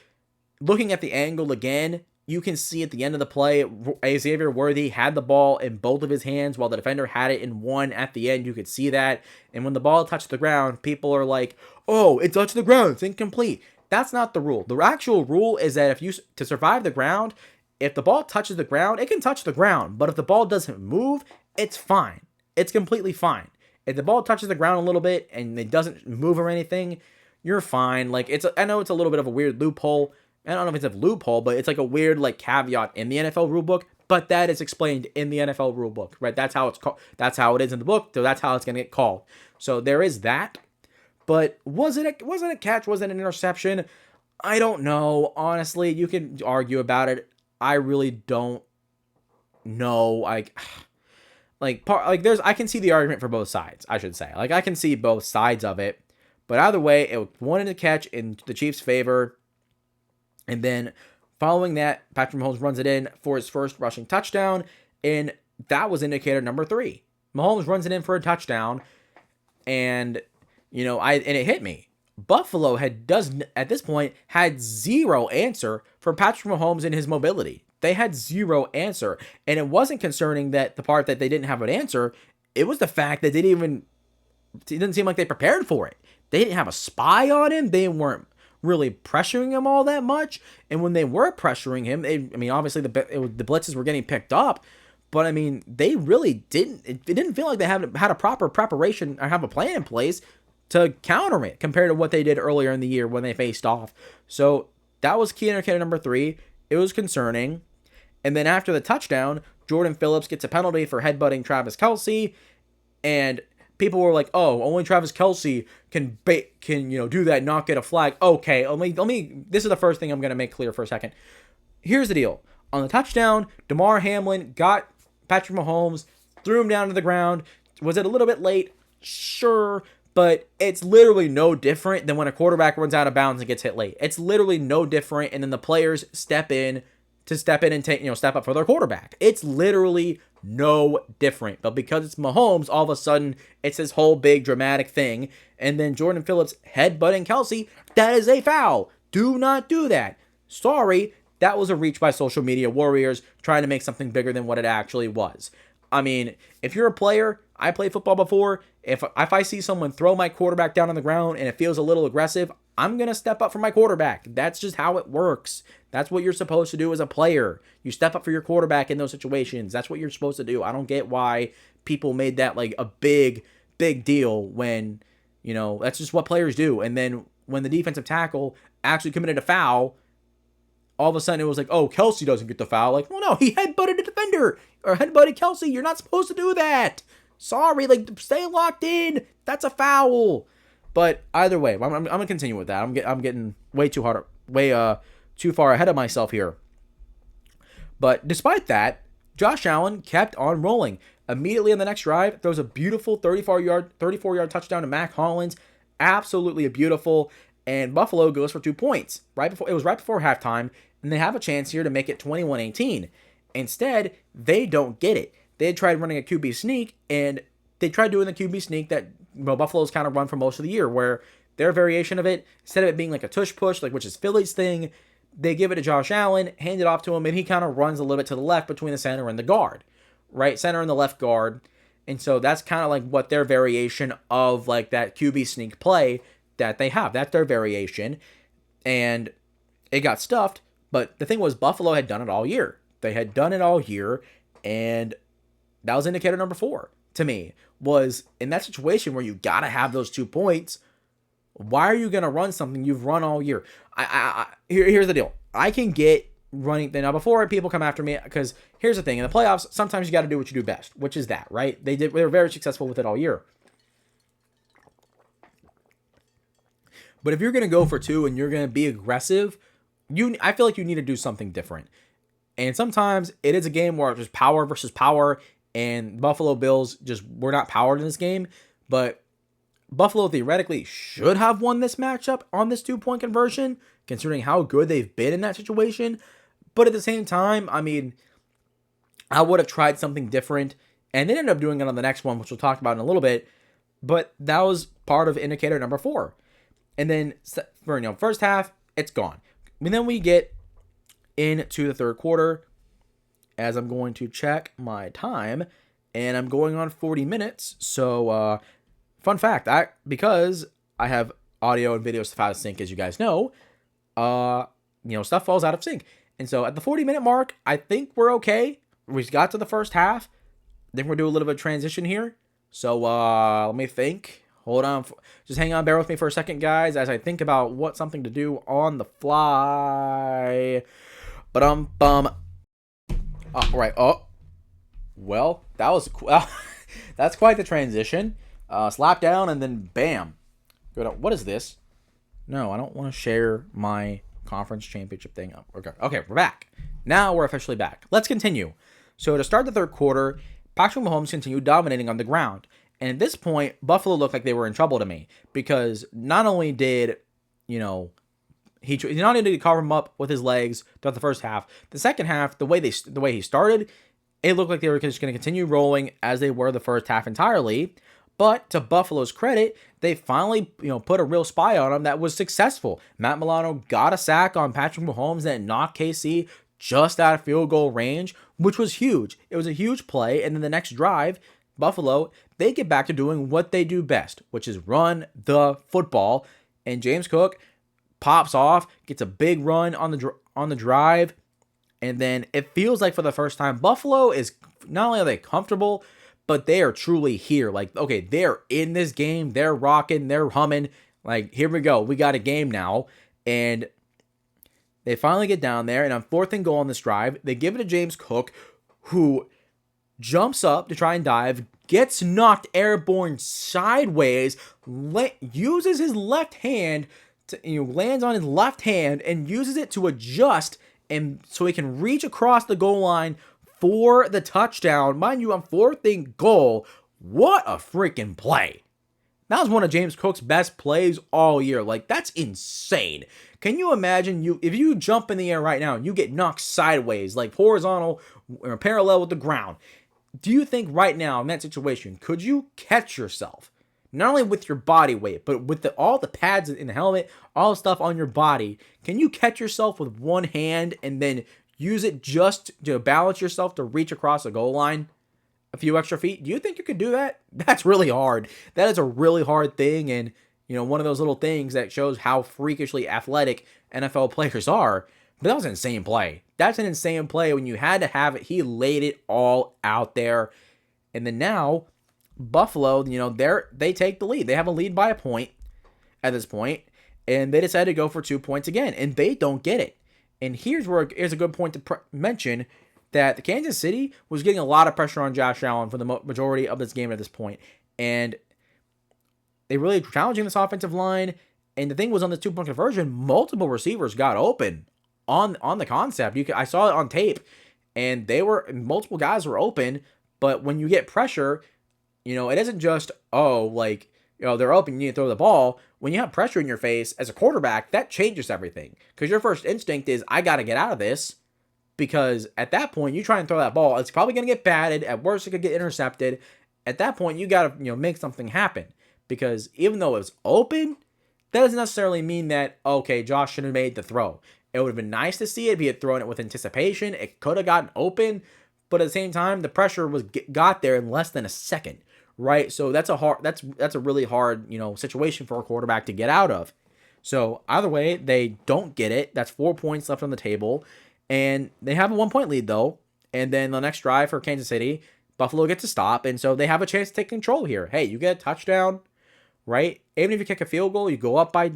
looking at the angle again, you can see at the end of the play, Xavier Worthy had the ball in both of his hands while the defender had it in one at the end. You could see that. And when the ball touched the ground, people are like, oh, it touched the ground, it's incomplete. That's not the rule. The actual rule is that to survive the ground, if the ball touches the ground, it can touch the ground. But if the ball doesn't move, it's fine. It's completely fine. If the ball touches the ground a little bit and it doesn't move or anything, you're fine. Like, I know it's a little bit of a weird loophole. I don't know if it's a loophole, but it's like a weird like caveat in the NFL rulebook. But that is explained in the NFL rulebook, right? That's how it's called. That's how it is in the book. So that's how it's gonna get called. So there is that. But was it a catch? Was it an interception? I don't know. Honestly, you can argue about it. I really don't know. I can see the argument for both sides, I should say. Like, I can see both sides of it. But either way, it wanted to catch in the Chiefs' favor. And then following that, Patrick Mahomes runs it in for his first rushing touchdown. And that was indicator number 3. Mahomes runs it in for a touchdown. And, and it hit me. Buffalo at this point had zero answer for Patrick Mahomes and his mobility. They had zero answer. And it wasn't concerning that the part that they didn't have an answer. It was the fact that it didn't seem like they prepared for it. They didn't have a spy on him. They weren't really pressuring him all that much. And when they were pressuring him, obviously the blitzes were getting picked up. But, they really didn't. It didn't feel like they had a proper preparation or have a plan in place to counter it compared to what they did earlier in the year when they faced off. So that was key indicator number 3. It was concerning. And then after the touchdown, Jordan Phillips gets a penalty for headbutting Travis Kelce. And people were like, "Oh, only Travis Kelce can do that and not get a flag." Okay, let me. This is the first thing I'm going to make clear for a second. Here's the deal. On the touchdown, Damar Hamlin got Patrick Mahomes, threw him down to the ground. Was it a little bit late? Sure. But it's literally no different than when a quarterback runs out of bounds and gets hit late. It's literally no different, and then the players step in and step up for their quarterback. It's literally no different. But because it's Mahomes, all of a sudden it's this whole big dramatic thing. And then Jordan Phillips headbutting Kelce, that is a foul. Do not do that. Sorry, that was a reach by social media warriors trying to make something bigger than what it actually was. If you're a player, I played football before. If I see someone throw my quarterback down on the ground and it feels a little aggressive, I'm going to step up for my quarterback. That's just how it works. That's what you're supposed to do as a player. You step up for your quarterback in those situations. That's what you're supposed to do. I don't get why people made that like a big deal when, that's just what players do. And then when the defensive tackle actually committed a foul, all of a sudden it was like, oh, Kelce doesn't get the foul. Like, well, no, he headbutted a defender or headbutted Kelce. You're not supposed to do that. Sorry, stay locked in. That's a foul. But either way, I'm gonna continue with that. I'm getting way too far ahead of myself here. But despite that, Josh Allen kept on rolling. Immediately on the next drive, throws a beautiful 34-yard touchdown to Mac Hollins. Absolutely a beautiful. And Buffalo goes for 2 points. It was right before halftime, and they have a chance here to make it 21-18. Instead, they don't get it. They had tried running a QB sneak, and they tried doing the QB sneak that Buffalo's kind of run for most of the year, where their variation of it, instead of it being like a tush push, which is Philly's thing, they give it to Josh Allen, hand it off to him, and he kind of runs a little bit to the left between the center and the guard, right? Center and the left guard. And so that's kind of like what their variation of like that QB sneak play that they have. That's their variation. And it got stuffed, but the thing was Buffalo had done it all year. They had done it all year, and that was indicator number 4 to me, was in that situation where you got to have those 2 points, why are you going to run something you've run all year? Here's the deal. I can get running. Now, before people come after me, because here's the thing. In the playoffs, sometimes you got to do what you do best, which is that, right? They were very successful with it all year. But if you're going to go for 2 and you're going to be aggressive, I feel like you need to do something different. And sometimes it is a game where it's just power versus power, and Buffalo Bills just were not powered in this game. But Buffalo theoretically should have won this matchup on this 2-point conversion, considering how good they've been in that situation. But at the same time, I would have tried something different, and they ended up doing it on the next one, which we'll talk about in a little bit. But that was part of indicator number 4. And then for first half, it's gone. And then we get into the third quarter, as I'm going to check my time, and I'm going on 40 minutes. So, fun fact, because I have audio and video out of sync, as you guys know, stuff falls out of sync. And so at the 40-minute mark, I think we're okay. We got to the first half. Then we'll do a little bit of transition here. So let me think. Hold on. Just hang on. Bear with me for a second, guys, as I think about what something to do on the fly. Right. Oh. Well, that was that's quite the transition. Slap down and then bam. What is this? No, I don't want to share my conference championship thing. Okay, we're back. Now we're officially back. Let's continue. So to start the third quarter, Patrick Mahomes continued dominating on the ground. And at this point, Buffalo looked like they were in trouble to me because not only did, he not only did he cover him up with his legs throughout the first half, the second half, the way he started, it looked like they were just going to continue rolling as they were the first half entirely. But to Buffalo's credit, they finally, put a real spy on him that was successful. Matt Milano got a sack on Patrick Mahomes that knocked KC just out of field goal range, which was huge. It was a huge play. And then the next drive, Buffalo, they get back to doing what they do best, which is run the football. And James Cook pops off, gets a big run on the drive. And then it feels like for the first time, Buffalo is, not only are they comfortable, but they are truly here. Like, okay, they're in this game. They're rocking. They're humming. Like, here we go. We got a game now. And they finally get down there. And on 4th and goal on this drive, they give it to James Cook, who jumps up to try and dive, gets knocked airborne sideways, uses his left hand, lands on his left hand, and uses it to adjust, and so he can reach across the goal line for the touchdown. Mind you, on 4th and goal, what a freaking play. That was one of James Cook's best plays all year. Like, that's insane. Can you imagine if you jump in the air right now and you get knocked sideways, like horizontal or parallel with the ground? Do you think right now in that situation, could you catch yourself? Not only with your body weight, but with all the pads in the helmet, all the stuff on your body. Can you catch yourself with one hand and then use it just to balance yourself to reach across the goal line a few extra feet? Do you think you could do that? That's really hard. That is a really hard thing, and one of those little things that shows how freakishly athletic NFL players are. But that was an insane play. That's an insane play. When you had to have it, he laid it all out there. And then now, Buffalo, they take the lead. They have a lead by a point at this point, and they decide to go for 2 points again, and they don't get it. And here's a good point to mention that the Kansas City was getting a lot of pressure on Josh Allen for the majority of this game at this point, and they really challenging this offensive line. And the thing was, on this 2-point conversion, multiple receivers got open on the concept. I saw it on tape, and multiple guys were open. But when you get pressure, it isn't just they're open, you need to throw the ball. When you have pressure in your face as a quarterback, that changes everything. Because your first instinct is, I got to get out of this. Because at that point, you try and throw that ball, it's probably going to get batted. At worst, it could get intercepted. At that point, you got to make something happen. Because even though it's open, that doesn't necessarily mean that, okay, Josh should have made the throw. It would have been nice to see it, if he had thrown it with anticipation. It could have gotten open. But at the same time, the pressure got there in less than a second. Right, so that's a really hard situation for a quarterback to get out of. So either way, they don't get it. That's 4 points left on the table, and they have a 1-point lead though. And then the next drive for Kansas City, Buffalo gets a stop, and so they have a chance to take control here. Hey, you get a touchdown, right? Even if you kick a field goal, you go up by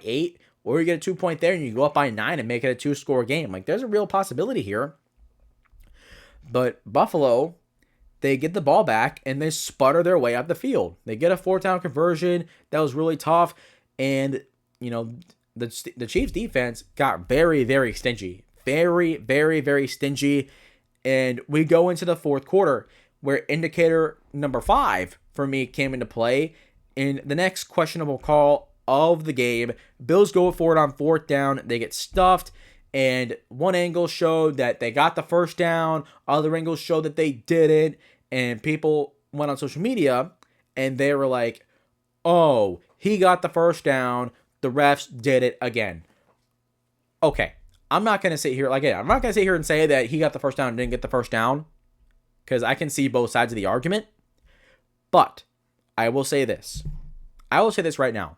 8, or you get a 2-point there and you go up by 9 and make it a 2-score game. Like, there's a real possibility here. But Buffalo, they get the ball back, and they sputter their way up the field. They get a 4th-down conversion. That was really tough. And, the Chiefs' defense got very, very stingy. Very, very, very stingy. And we go into the 4th quarter, where indicator number 5 for me came into play. In the next questionable call of the game, Bills go for it on 4th down. They get stuffed. And one angle showed that they got the first down. Other angles showed that they didn't. And people went on social media and they were like, oh, he got the first down. The refs did it again. Okay, I'm not going to sit here and say that he got the first down and didn't get the first down, because I can see both sides of the argument. But I will say this. right now.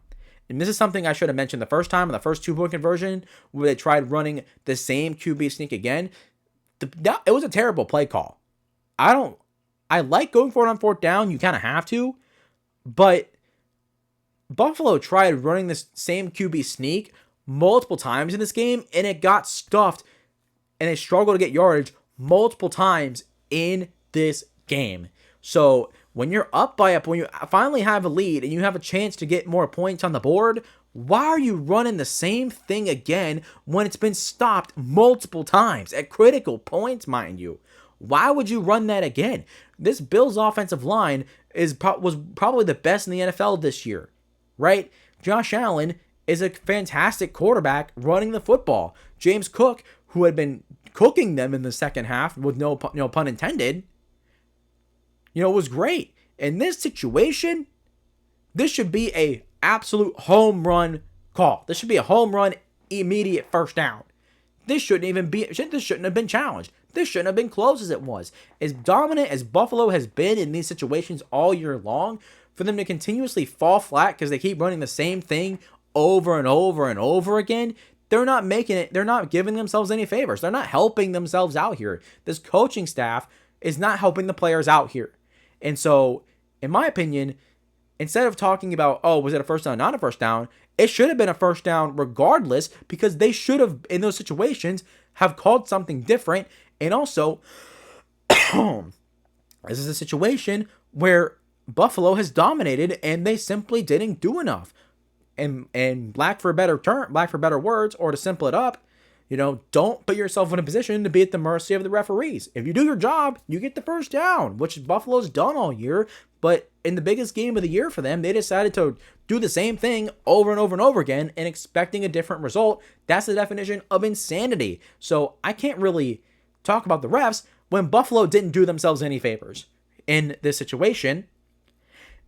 and this is something I should have mentioned the first time on the first 2-point conversion where they tried running the same QB sneak again. It was a terrible play call. I like going for it on 4th down. You kind of have to, but Buffalo tried running this same QB sneak multiple times in this game, and it got stuffed, and they struggled to get yardage multiple times in this game. So when you're up by when you finally have a lead and you have a chance to get more points on the board, why are you running the same thing again when it's been stopped multiple times at critical points, mind you? Why would you run that again? This Bills offensive line was probably the best in the NFL this year, right? Josh Allen is a fantastic quarterback running the football. James Cook, who had been cooking them in the second half, with no pun intended, was great. In this situation, this should be a absolute home run call. This should be a home run, immediate first down. This shouldn't have been challenged. This shouldn't have been close as it was. As dominant as Buffalo has been in these situations all year long, for them to continuously fall flat because they keep running the same thing over and over and over again, they're not giving themselves any favors. They're not helping themselves out here. This coaching staff is not helping the players out here. And so, in my opinion, instead of talking about, was it a first down, not a first down, it should have been a first down regardless, because they should have, in those situations, have called something different. And also, this is a situation where Buffalo has dominated and they simply didn't do enough. And lack for better words, or to simple it up, don't put yourself in a position to be at the mercy of the referees. If you do your job, you get the first down, which Buffalo's done all year. But in the biggest game of the year for them, they decided to do the same thing over and over and over again and expecting a different result. That's the definition of insanity. So I can't really talk about the refs when Buffalo didn't do themselves any favors in this situation.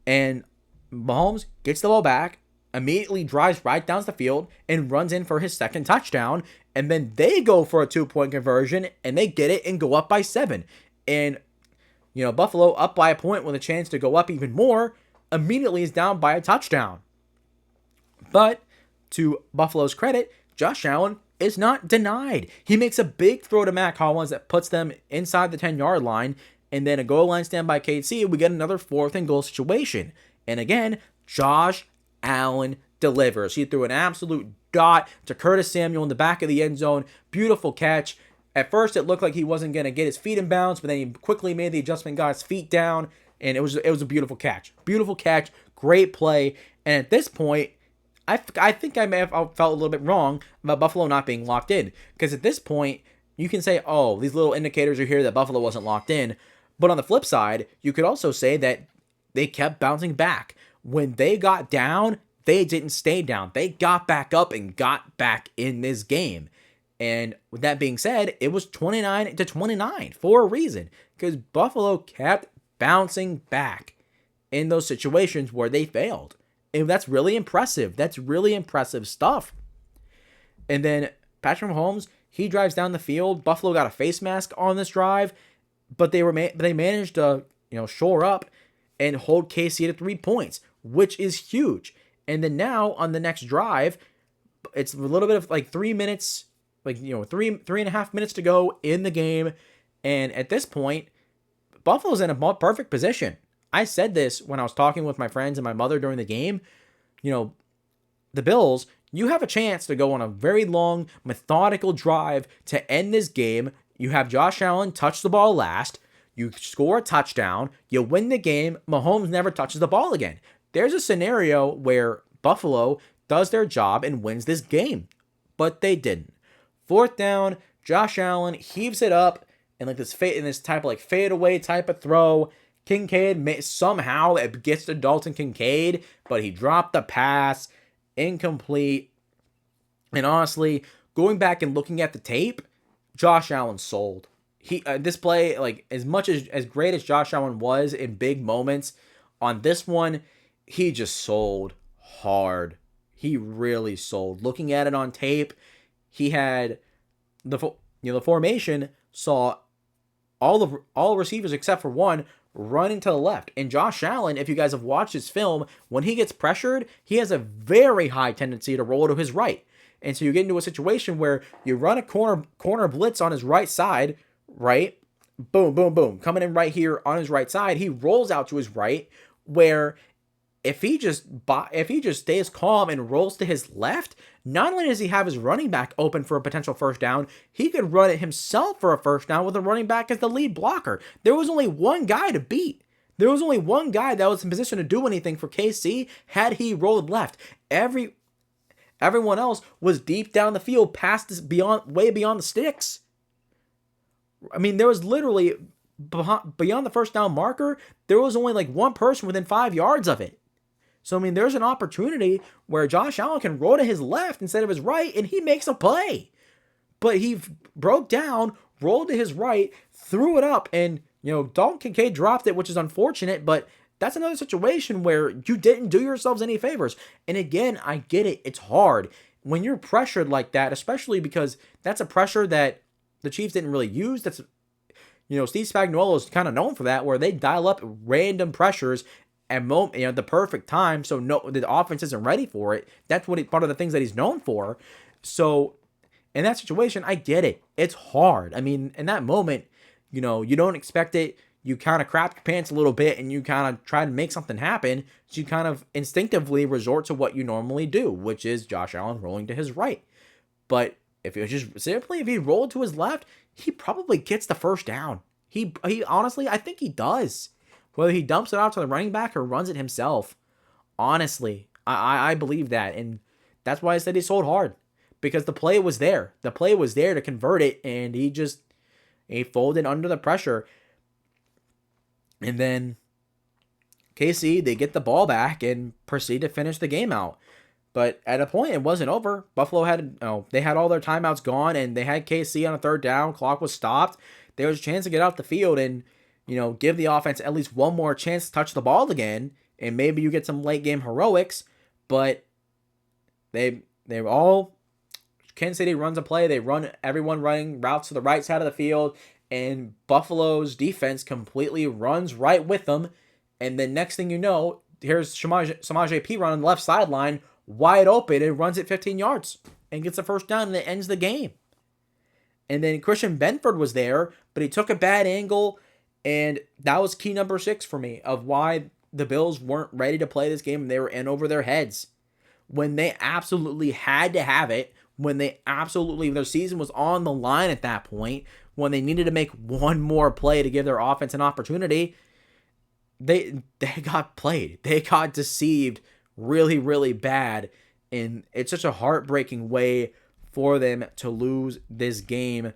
And Mahomes gets the ball back, immediately drives right down the field and runs in for his second touchdown. And then they go for a 2-point conversion and they get it and go up by 7. And, Buffalo up by a point with a chance to go up even more, immediately is down by a touchdown. But to Buffalo's credit, Josh Allen is not denied. He makes a big throw to Mac Hollins that puts them inside the 10-yard line, and then a goal line stand by KC, we get another 4th and goal situation. And again, Josh Allen delivers. He threw an absolute dot to Curtis Samuel in the back of the end zone. Beautiful catch. At first, it looked like he wasn't going to get his feet in bounds, but then he quickly made the adjustment, got his feet down, and it was a beautiful catch. Beautiful catch. Great play. And at this point, I think I may have felt a little bit wrong about Buffalo not being locked in. Because at this point, you can say, these little indicators are here that Buffalo wasn't locked in. But on the flip side, you could also say that they kept bouncing back. When they got down, they didn't stay down. They got back up and got back in this game. And with that being said, it was 29-29 for a reason. Because Buffalo kept bouncing back in those situations where they failed. And that's really impressive. That's really impressive stuff. And then Patrick Mahomes, he drives down the field. Buffalo got a face mask on this drive, but they managed to shore up and hold KC to 3 points, which is huge. And then now on the next drive, it's a little bit of 3 minutes, 3.5 minutes to go in the game. And at this point, Buffalo's in a perfect position. I said this when I was talking with my friends and my mother during the game. The Bills, you have a chance to go on a very long, methodical drive to end this game. You have Josh Allen touch the ball last. You score a touchdown. You win the game. Mahomes never touches the ball again. There's a scenario where Buffalo does their job and wins this game, but they didn't. 4th down, Josh Allen heaves it up and this type of fade away type of throw. Kincaid somehow it gets to Dalton Kincaid, but he dropped the pass, incomplete. And honestly, going back and looking at the tape, Josh Allen sold. This play, as much as great as Josh Allen was in big moments, on this one, he just sold hard. He really sold. Looking at it on tape, he had the formation saw all receivers except for one running to the left. And Josh Allen, if you guys have watched his film, when he gets pressured, he has a very high tendency to roll to his right. And so you get into a situation where you run a corner blitz on his right side, right? Boom, boom, boom. Coming in right here on his right side, he rolls out to his right, where if he just stays calm and rolls to his left, not only does he have his running back open for a potential first down, he could run it himself for a first down with the running back as the lead blocker. There was only one guy to beat. There was only one guy that was in position to do anything for KC had he rolled left. Everyone else was deep down the field, way beyond the sticks. I mean, there was literally, beyond the first down marker, there was only like one person within 5 yards of it. So, I mean, there's an opportunity where Josh Allen can roll to his left instead of his right, and he makes a play. But he broke down, rolled to his right, threw it up, and, Dalton Kincaid dropped it, which is unfortunate, but that's another situation where you didn't do yourselves any favors. And again, I get it. It's hard when you're pressured like that, especially because that's a pressure that the Chiefs didn't really use. That's, Steve Spagnuolo is kind of known for that, where they dial up random pressures at the perfect time, so the offense isn't ready for it. That's part of the things that he's known for. So in that situation, I get it. It's hard. I mean, in that moment, you don't expect it. You kind of crap your pants a little bit, and you kind of try to make something happen. So you kind of instinctively resort to what you normally do, which is Josh Allen rolling to his right. But if he rolled to his left, he probably gets the first down. He honestly, I think he does. Whether he dumps it out to the running back or runs it himself, honestly, I believe that. And that's why I said he sold hard. Because the play was there. The play was there to convert it, and he folded under the pressure. And then KC, they get the ball back and proceed to finish the game out. But at a point, it wasn't over. Buffalo they had all their timeouts gone, and they had KC on a third down. Clock was stopped. There was a chance to get off the field and give the offense at least one more chance to touch the ball again, and maybe you get some late game heroics. But Kansas City runs a play. They run everyone running routes to the right side of the field, and Buffalo's defense completely runs right with them. And then next thing you know, here's Samaje P on the left sideline, wide open, and runs it 15 yards and gets the first down, and it ends the game. And then Christian Benford was there, but he took a bad angle. And that was key number 6 for me of why the Bills weren't ready to play this game and they were in over their heads. When they absolutely had to have it, their season was on the line at that point, when they needed to make one more play to give their offense an opportunity, they got played. They got deceived really, really bad. And it's such a heartbreaking way for them to lose this game.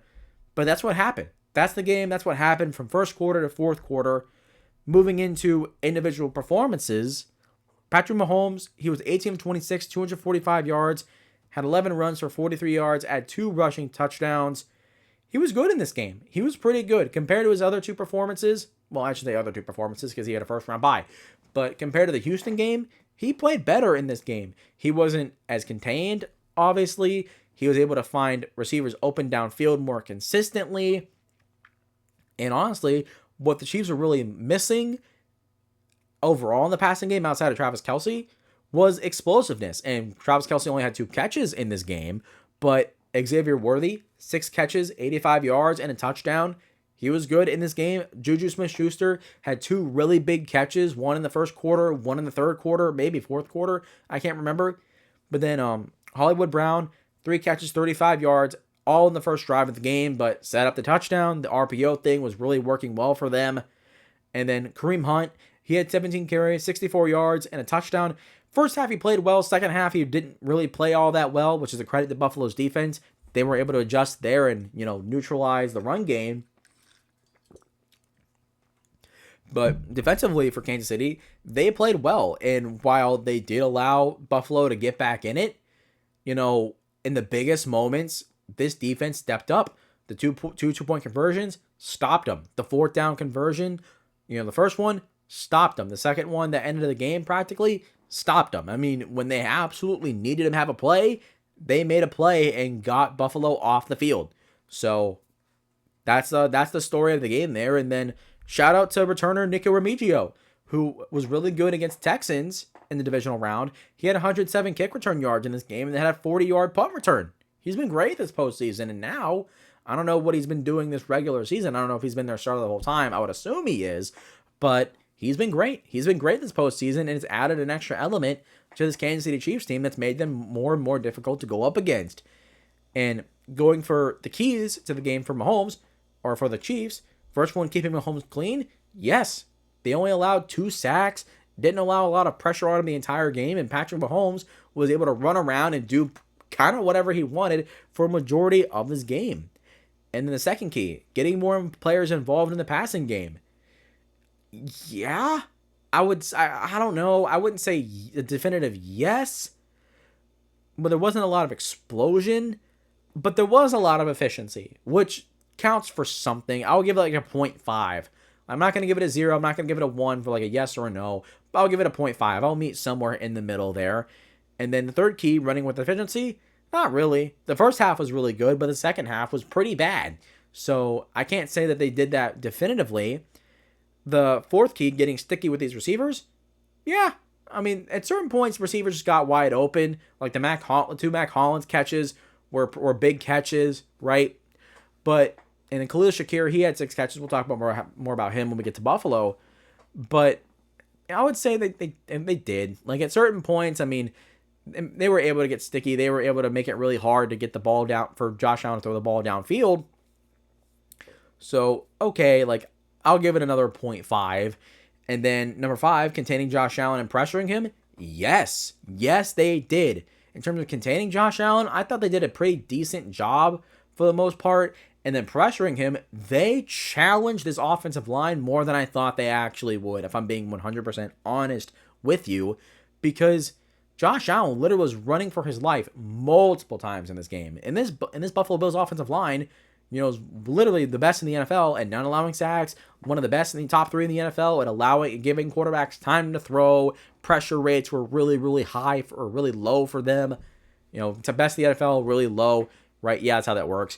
But that's what happened. That's the game. That's what happened from first quarter to fourth quarter. Moving into individual performances, Patrick Mahomes, he was 18 of 26, 245 yards, had 11 runs for 43 yards, had 2 rushing touchdowns. He was good in this game. He was pretty good compared to his other 2 performances. Well, I should say other 2 performances because he had a first-round bye. But compared to the Houston game, he played better in this game. He wasn't as contained, obviously. He was able to find receivers open downfield more consistently. And honestly, what the Chiefs were really missing overall in the passing game outside of Travis Kelce was explosiveness. And Travis Kelce only had 2 catches in this game, but Xavier Worthy, 6 catches, 85 yards, and a touchdown. He was good in this game. Juju Smith-Schuster had 2 really big catches, one in the first quarter, one in the third quarter, maybe fourth quarter. I can't remember. But then Hollywood Brown, 3 catches, 35 yards, all in the first drive of the game, but set up the touchdown. The RPO thing was really working well for them. And then Kareem Hunt, he had 17 carries, 64 yards, and a touchdown. First half, he played well. Second half, he didn't really play all that well, which is a credit to Buffalo's defense. They were able to adjust there and, neutralize the run game. But defensively for Kansas City, they played well. And while they did allow Buffalo to get back in it, in the biggest moments, this defense stepped up. The two-point conversions stopped them. The fourth down conversion, the first one stopped them. The second one that ended the game practically stopped them. I mean, when they absolutely needed to have a play, they made a play and got Buffalo off the field. So that's the story of the game there. And then Shout out to returner Nico Remigio, who was really good against Texans in the divisional round. He had 107 kick return yards in this game and then had a 40-yard punt return. He's been great this postseason, and now I don't know what he's been doing this regular season. I don't know if he's been their starter the whole time. I would assume he is, but he's been great. He's been great this postseason, and it's added an extra element to this Kansas City Chiefs team that's made them more and more difficult to go up against. And going for the keys to the game for Mahomes, or for the Chiefs, first one, keeping Mahomes clean. Yes, they only allowed 2 sacks, didn't allow a lot of pressure on him the entire game, and Patrick Mahomes was able to run around and do kind of whatever he wanted for a majority of this game. And then the second key, getting more players involved in the passing game. Yeah, I don't know. I wouldn't say a definitive yes, but there wasn't a lot of explosion, but there was a lot of efficiency, which counts for something. I'll give it like a 0.5. I'm not going to give it a 0. I'm not going to give it a 1 for like a yes or a no, but I'll give it a 0.5. I'll meet somewhere in the middle there. And then the third key, running with efficiency, not really. The first half was really good, but the second half was pretty bad. So I can't say that they did that definitively. The fourth key, getting sticky with these receivers, yeah. I mean, at certain points, receivers just got wide open. Like the 2 Mac Hollins catches were big catches, right? But and then Khalil Shakir, he had 6 catches. We'll talk about more about him when we get to Buffalo. But I would say that they did. Like at certain points, I mean, they were able to get sticky. They were able to make it really hard to get the ball down for Josh Allen to throw the ball downfield. So, okay, like I'll give it another 0.5. And then number 5, containing Josh Allen and pressuring him. Yes, they did. In terms of containing Josh Allen, I thought they did a pretty decent job for the most part. And then pressuring him, they challenged this offensive line more than I thought they actually would, if I'm being 100% honest with you, because Josh Allen literally was running for his life multiple times in this game. In this Buffalo Bills offensive line, is literally the best in the NFL at not allowing sacks, one of the best in the top 3 in the NFL at giving quarterbacks time to throw. Pressure rates were really, really high or really low for them. It's the best in the NFL, really low, right? Yeah, that's how that works.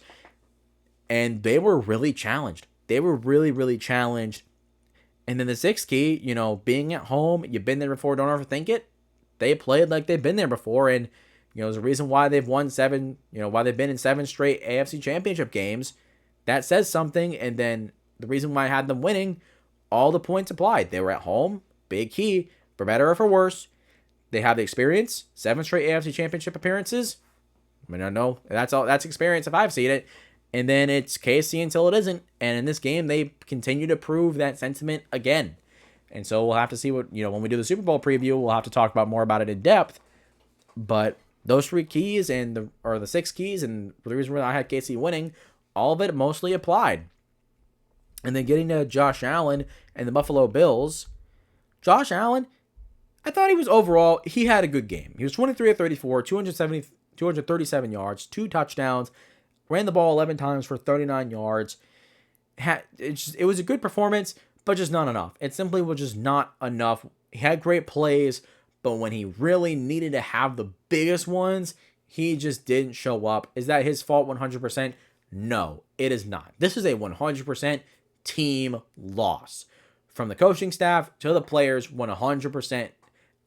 And they were really challenged. They were really, really challenged. And then the 6th key, being at home, you've been there before, don't overthink it. They played like they've been there before, and there's a reason why they've won 7, why they've been in 7 straight AFC Championship games. That says something, and then the reason why I had them winning, all the points applied. They were at home, big key, for better or for worse. They have the experience, 7 straight AFC Championship appearances. I mean, I know that's experience if I've seen it. And then it's KC until it isn't. And in this game, they continue to prove that sentiment again. And so we'll have to see what, when we do the Super Bowl preview, we'll have to talk about more about it in depth. But those 3 keys or the 6 keys and the reason why I had KC winning, all of it mostly applied. And then getting to Josh Allen and the Buffalo Bills. Josh Allen, I thought he had a good game. He was 23 of 34, 237 yards, 2 touchdowns, ran the ball 11 times for 39 yards. It was a good performance, but just not enough. It simply was just not enough. He had great plays, but when he really needed to have the biggest ones, he just didn't show up. Is that his fault 100%? No, it is not. This is a 100% team loss. From the coaching staff to the players, 100%.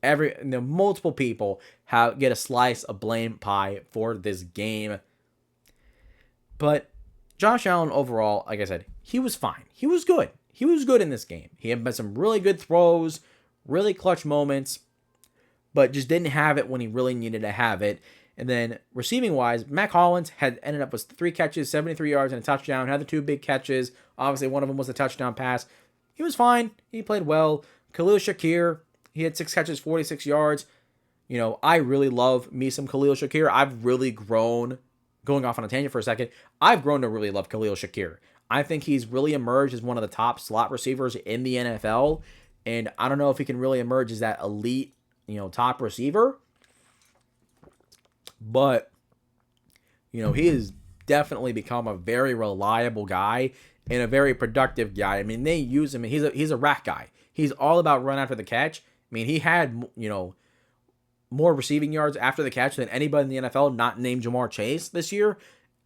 Multiple people get a slice of blame pie for this game. But Josh Allen overall, like I said, he was fine. He was good. He was good in this game. He had some really good throws, really clutch moments, but just didn't have it when he really needed to have it. And then receiving-wise, Mac Hollins had ended up with 3 catches, 73 yards, and a touchdown. Had the 2 big catches. Obviously, one of them was a touchdown pass. He was fine. He played well. Khalil Shakir, he had 6 catches, 46 yards. I really love me some Khalil Shakir. I've really grown. Going off on a tangent for a second, I've grown to really love Khalil Shakir. I think he's really emerged as one of the top slot receivers in the NFL, and I don't know if he can really emerge as that elite, top receiver, but, he has definitely become a very reliable guy and a very productive guy. I mean, they use him. He's a rack guy. He's all about run after the catch. I mean, he had, more receiving yards after the catch than anybody in the NFL not named Jamar Chase this year,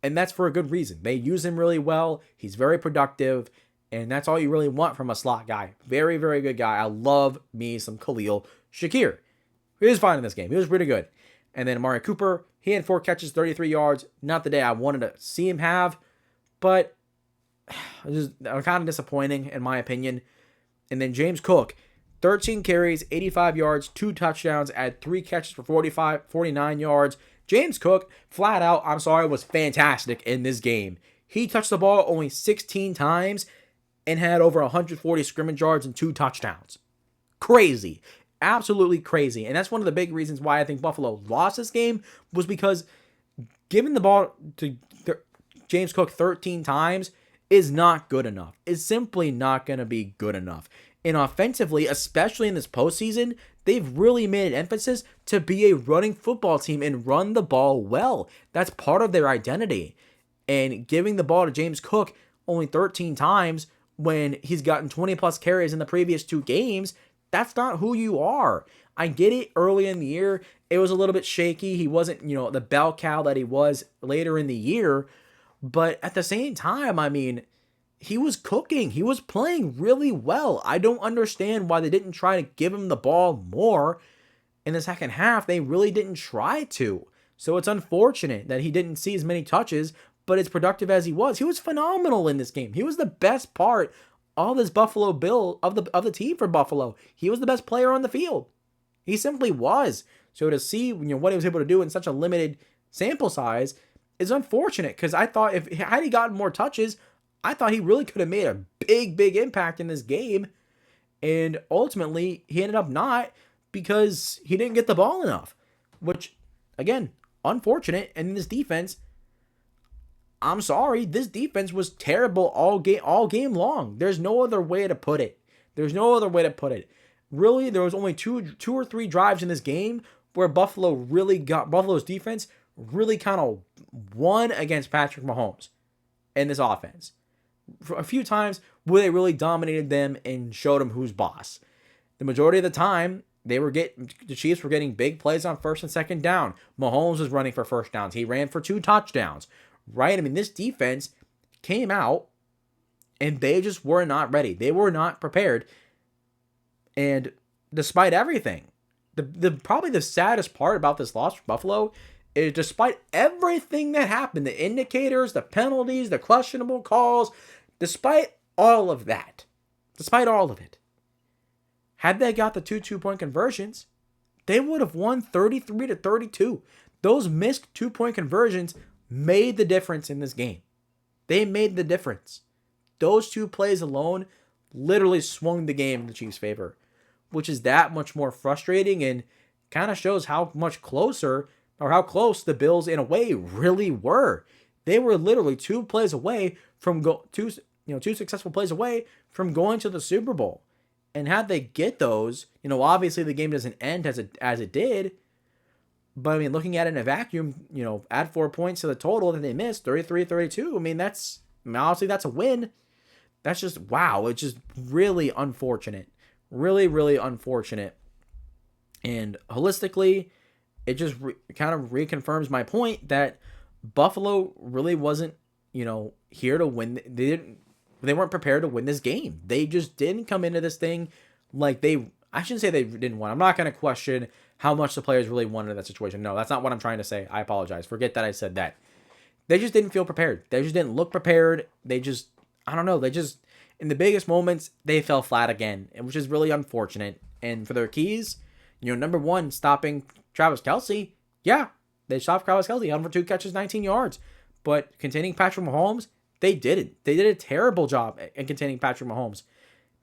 and that's for a good reason. They use him really well. He's very productive, And that's all you really want from a slot guy. Very, very good guy. I love me some Khalil Shakir. He was fine in this game. He was pretty good. And then Amari Cooper, he had 4 catches, 33 yards. Not the day I wanted to see him have, but it was kind of disappointing in my opinion. And then James Cook, 13 carries, 85 yards, 2 touchdowns, had 3 catches for 49 yards. James Cook, flat out, was fantastic in this game. He touched the ball only 16 times and had over 140 scrimmage yards and 2 touchdowns. Crazy. Absolutely crazy. And that's one of the big reasons why I think Buffalo lost this game, was because giving the ball to James Cook 13 times is not good enough. It's simply not going to be good enough. And offensively, especially in this postseason, they've really made an emphasis to be a running football team and run the ball well. That's part of their identity. And giving the ball to James Cook only 13 times when he's gotten 20 plus carries in the previous 2 games, that's not who you are. I get it, early in the year, it was a little bit shaky. He wasn't, the bell cow that he was later in the year. But at the same time, he was cooking. He was playing really well. I don't understand why they didn't try to give him the ball more in the second half. They really didn't try to. So it's unfortunate that he didn't see as many touches, but as productive as he was phenomenal in this game. He was the best part of this Buffalo Bill, of the team for Buffalo. He was the best player on the field. He simply was. So to see what he was able to do in such a limited sample size is unfortunate, because I thought had he gotten more touches, I thought he really could have made a big impact in this game. And ultimately, he ended up not, because he didn't get the ball enough. Which, again, unfortunate. And this defense, I'm sorry, this defense was terrible all game long. There's no other way to put it. Really, there was only two or three drives in this game where Buffalo's defense really kind of won against Patrick Mahomes and this offense. For a few times where they really dominated them and showed them who's boss. The majority of the time, the Chiefs were getting big plays on first and second down. Mahomes was running for first downs. He ran for 2 touchdowns. Right? This defense came out and they just were not ready. They were not prepared. And despite everything, probably the saddest part about this loss for Buffalo is, despite everything that happened, the indicators, the penalties, the questionable calls, despite all of it, had they got the 2 2-point conversions, they would have won 33-32. Those missed 2-point conversions made the difference in this game. They made the difference. Those 2 plays alone literally swung the game in the Chiefs' favor, which is that much more frustrating and kind of shows how much closer, or how close the Bills in a way really were. They were literally 2 plays away from two successful plays away from going to the Super Bowl. And had they get those, obviously the game doesn't end as it did. But looking at it in a vacuum, add 4 points to the total that they missed, 33-32. Honestly, that's a win. That's just, wow. It's just really unfortunate. Really, really unfortunate. And holistically, it just kind of reconfirms my point that Buffalo really wasn't, here to win. They weren't prepared to win this game. They just didn't come into this thing like I shouldn't say they didn't want. I'm not going to question how much the players really wanted in that situation. No, that's not what I'm trying to say. I apologize. Forget that I said that. They just didn't feel prepared. They just didn't look prepared. They just, I don't know. They just, in the biggest moments, they fell flat again, which is really unfortunate. And for their keys, number one, stopping Travis Kelce. Yeah, they stopped Travis Kelce on for 2 catches, 19 yards. But containing Patrick Mahomes, they didn't. They did a terrible job at containing Patrick Mahomes.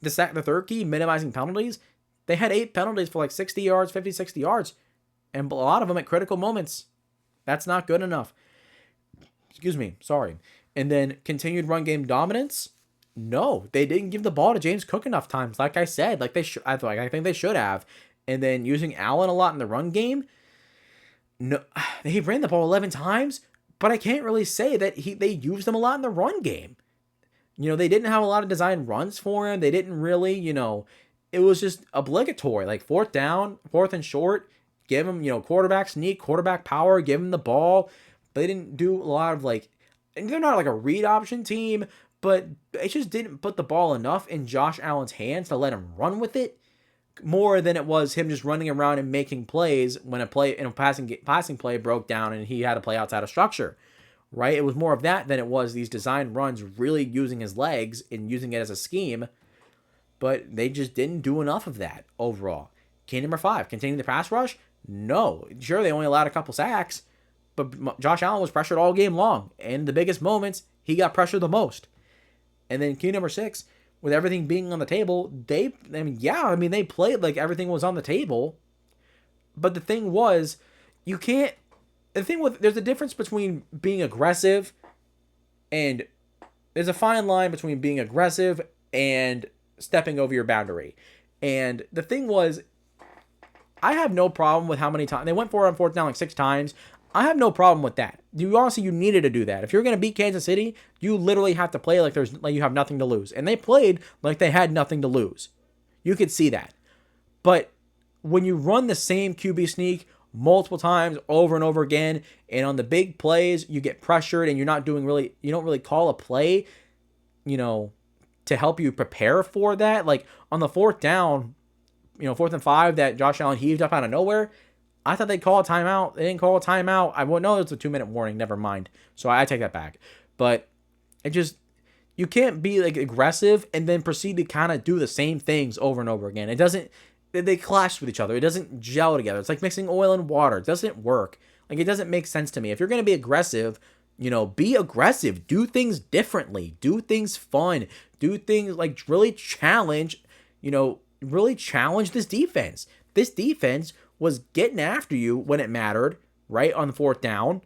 The third key, minimizing penalties. They had 8 penalties for 60 yards, 50, 60 yards. And a lot of them at critical moments. That's not good enough. Excuse me. Sorry. And then continued run game dominance. No, they didn't give the ball to James Cook enough times. Like I said, I think they should have. And then using Allen a lot in the run game. No, he ran the ball 11 times, but I can't really say that they used him a lot in the run game. They didn't have a lot of design runs for him. They didn't really, it was just obligatory. 4th down, 4th and short, give him, quarterback sneak, quarterback power, give him the ball. They didn't do a lot of and they're not a read option team, but it just didn't put the ball enough in Josh Allen's hands to let him run with it, more than it was him just running around and making plays when a passing play broke down and he had to play outside of structure, right? It was more of that than it was these design runs really using his legs and using it as a scheme, but they just didn't do enough of that overall. Key number 5, continuing the pass rush? No. Sure, they only allowed a couple sacks, but Josh Allen was pressured all game long, and the biggest moments, he got pressured the most. And then key number 6, with everything being on the table, they played like everything was on the table. But the thing was, there's a difference between being aggressive and there's a fine line between being aggressive and stepping over your boundary. And the thing was, I have no problem with how many times they went for it on 4th down like 6 times. I have no problem with that. You needed to do that. If you're going to beat Kansas City, you literally have to play like you have nothing to lose. And they played like they had nothing to lose. You could see that. But when you run the same QB sneak multiple times over and over again, and on the big plays, you get pressured and you don't really call a play, to help you prepare for that. Like on the 4th down, 4th and 5 that Josh Allen heaved up out of nowhere, I thought they'd call a timeout. They didn't call a timeout. I won't know it's a 2-minute warning. Never mind. So I take that back. But you can't be like aggressive and then proceed to kind of do the same things over and over again. They clash with each other. It doesn't gel together. It's like mixing oil and water. It doesn't work. Like, it doesn't make sense to me. If you're going to be aggressive, be aggressive. Do things differently. Do things fun. Do things like really challenge this defense. This defense was getting after you when it mattered, right, on the 4th down.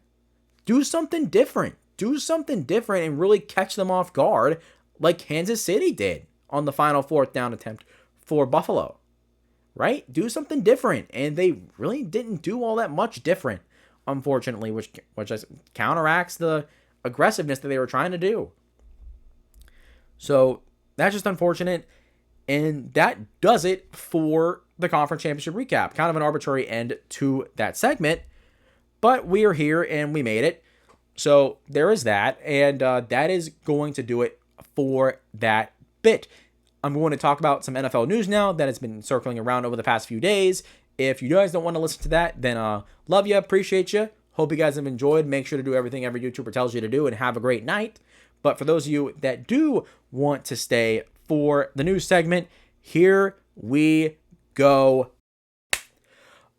Do something different. Do something different and really catch them off guard like Kansas City did on the final 4th down attempt for Buffalo, right? Do something different. And they really didn't do all that much different, unfortunately, which counteracts the aggressiveness that they were trying to do. So that's just unfortunate. And that does it for the Conference Championship Recap. Kind of an arbitrary end to that segment, but we are here and we made it. So there is that, and that is going to do it for that bit. I'm going to talk about some NFL news now that has been circling around over the past few days. If you guys don't want to listen to that, then love you, appreciate you. Hope you guys have enjoyed. Make sure to do everything every YouTuber tells you to do and have a great night. But for those of you that do want to stay for the news segment, here we go.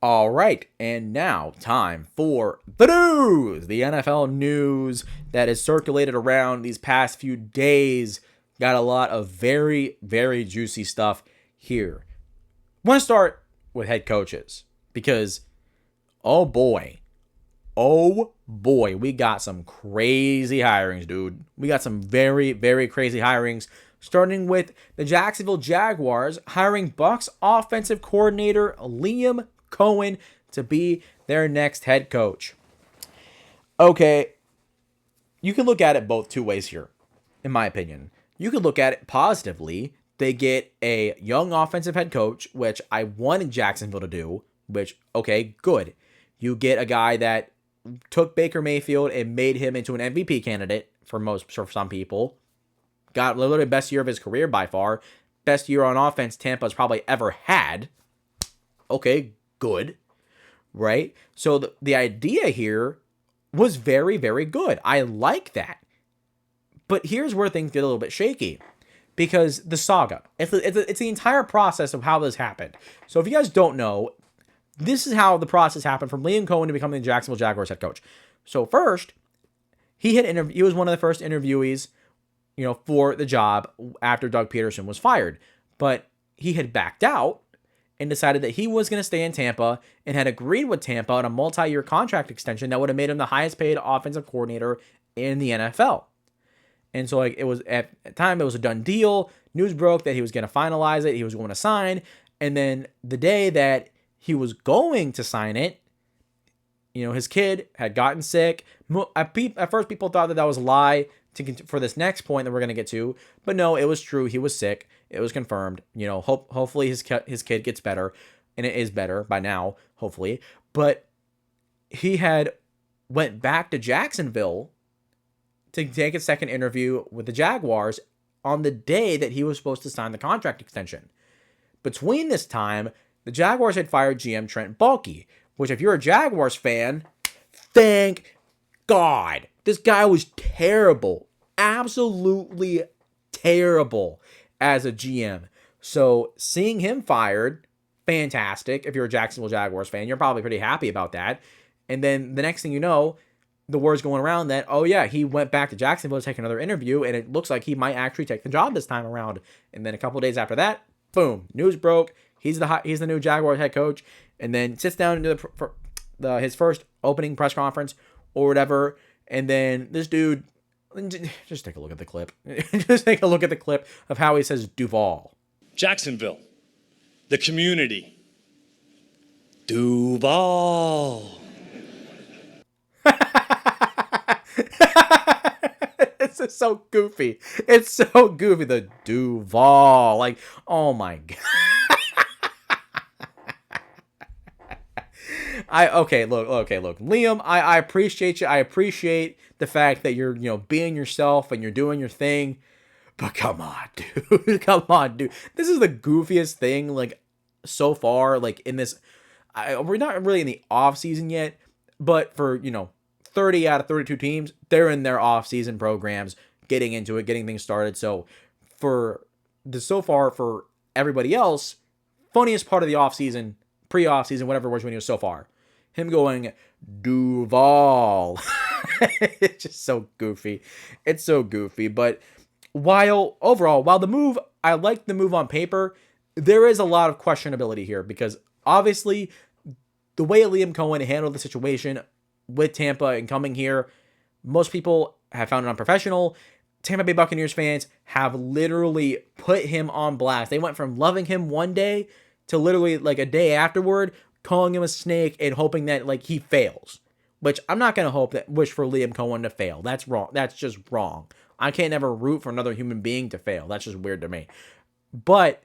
All right, and now time for the news. The NFL news that has circulated around these past few days. Got a lot of very, very juicy stuff here. I want to start with head coaches because, oh boy, we got some crazy hirings, dude. We got some very, very crazy hirings. Starting with the Jacksonville Jaguars hiring Bucs offensive coordinator Liam Cohen to be their next head coach. Okay, you can look at it both two ways here, in my opinion. You could look at it positively. They get a young offensive head coach, which I wanted Jacksonville to do, which, okay, good. You get a guy that took Baker Mayfield and made him into an MVP candidate for some people. Got literally best year of his career by far. Best year on offense Tampa's probably ever had. Okay, good. Right? So the idea here was very, very good. I like that. But here's where things get a little bit shaky. Because the saga. It's the entire process of how this happened. So if you guys don't know, this is how the process happened from Liam Cohen to becoming the Jacksonville Jaguars head coach. So first, he was one of the first interviewees, for the job after Doug Peterson was fired. But he had backed out and decided that he was going to stay in Tampa and had agreed with Tampa on a multi-year contract extension that would have made him the highest paid offensive coordinator in the NFL. And so it was at the time, it was a done deal. News broke that he was going to finalize it. He was going to sign. And then the day that he was going to sign it, his kid had gotten sick. At first, people thought that was a lie for this next point that we're going to get to. But no, it was true. He was sick. It was confirmed. Hopefully his kid gets better. And it is better by now, hopefully. But he had went back to Jacksonville to take a second interview with the Jaguars on the day that he was supposed to sign the contract extension. Between this time, the Jaguars had fired GM Trent Baalke, which if you're a Jaguars fan, thank God. This guy was terrible. Absolutely terrible as a GM. So seeing him fired, fantastic. If you're a Jacksonville Jaguars fan, you're probably pretty happy about that. And then the next thing you know, the word's going around that, oh yeah, he went back to Jacksonville to take another interview, and it looks like he might actually take the job this time around. And then a couple days after that, boom, news broke. He's the new Jaguars head coach, and then sits down into his first opening press conference or whatever. And then this dude, just take a look at the clip. Just take a look at the clip of how he says Duval. Jacksonville, the community, Duval. This is so goofy. It's so goofy. The Duval. Like, oh my God. Look. Liam, I appreciate you. I appreciate the fact that you're, being yourself and you're doing your thing. But come on, dude. Come on, dude. This is the goofiest thing, like, so far, like, in this. We're not really in the off season yet, but for, 30 out of 32 teams, they're in their off-season programs, getting into it, getting things started. So for everybody else, funniest part of the off-season, pre-off-season, whatever we're doing so far, him going, Duval. It's just so goofy. It's so goofy. But while I like the move on paper, there is a lot of questionability here because obviously the way Liam Cohen handled the situation with Tampa and coming here, most people have found it unprofessional. Tampa Bay Buccaneers fans have literally put him on blast. They went from loving him one day to literally like a day afterward, calling him a snake and hoping that like he fails. Which I'm not going to wish for Liam Cohen to fail. That's wrong. That's just wrong. I can't ever root for another human being to fail. That's just weird to me. But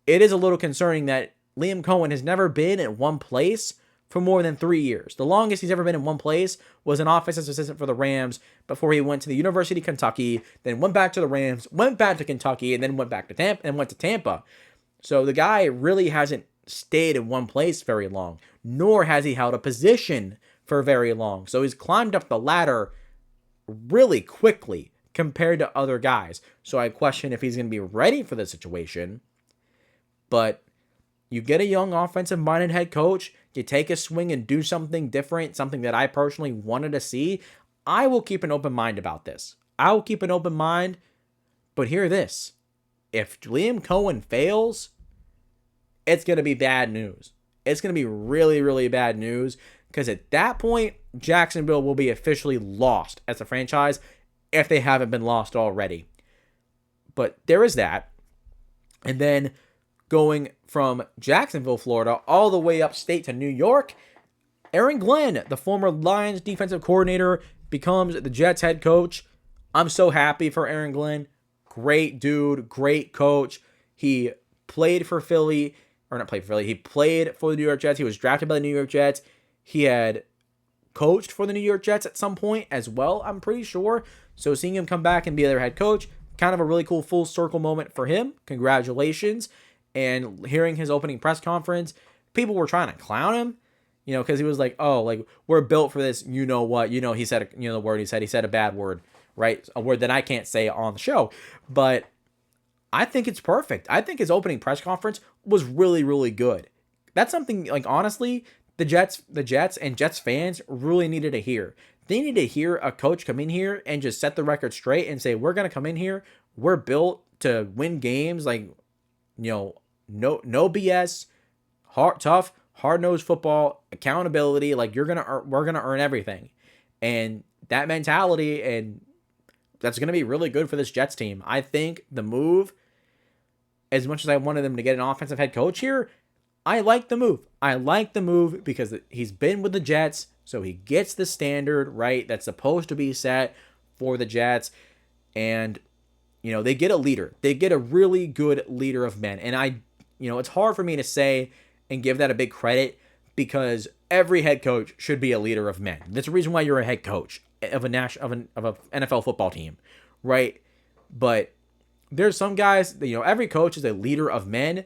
it is a little concerning that Liam Cohen has never been in one place for more than 3 years. The longest he's ever been in one place was an offensive assistant for the Rams before he went to the University of Kentucky, then went back to the Rams, went back to Kentucky, and then went back to Tampa and went to Tampa. So the guy really hasn't stayed in one place very long, nor has he held a position for very long. So he's climbed up the ladder really quickly compared to other guys. So I question if he's going to be ready for the situation. But you get a young offensive-minded head coach, you take a swing and do something different, something that I personally wanted to see. I will keep an open mind about this. I will keep an open mind, but hear this. If Liam Cohen fails, it's going to be bad news. It's going to be really, really bad news because at that point, Jacksonville will be officially lost as a franchise if they haven't been lost already. But there is that. And then going from Jacksonville, Florida, all the way upstate to New York, Aaron Glenn, the former Lions defensive coordinator, becomes the Jets head coach. I'm so happy for Aaron Glenn. Great dude, great coach. He played for Philly, or not played for Philly, he played for the New York Jets. He was drafted by the New York Jets. He had coached for the New York Jets at some point as well, I'm pretty sure. So seeing him come back and be their head coach, kind of a really cool full circle moment for him. Congratulations. And hearing his opening press conference, people were trying to clown him, because he was like, oh, like, we're built for this, you know what, he said, the word he said a bad word, right? A word that I can't say on the show, but I think it's perfect. I think his opening press conference was really, really good. That's something, like, honestly, the Jets and Jets fans really needed to hear. They need to hear a coach come in here and just set the record straight and say, we're going to come in here, we're built to win games, like, no BS, tough, hard-nosed football, accountability. Like we're gonna earn everything, and that mentality, and that's gonna be really good for this Jets team. I think the move, as much as I wanted them to get an offensive head coach here, I like the move. I like the move because he's been with the Jets, so he gets the standard right that's supposed to be set for the Jets, and they get a leader. They get a really good leader of men. And it's hard for me to say and give that a big credit because every head coach should be a leader of men. That's the reason why you're a head coach. of a NFL football team, right? But there's some guys, every coach is a leader of men,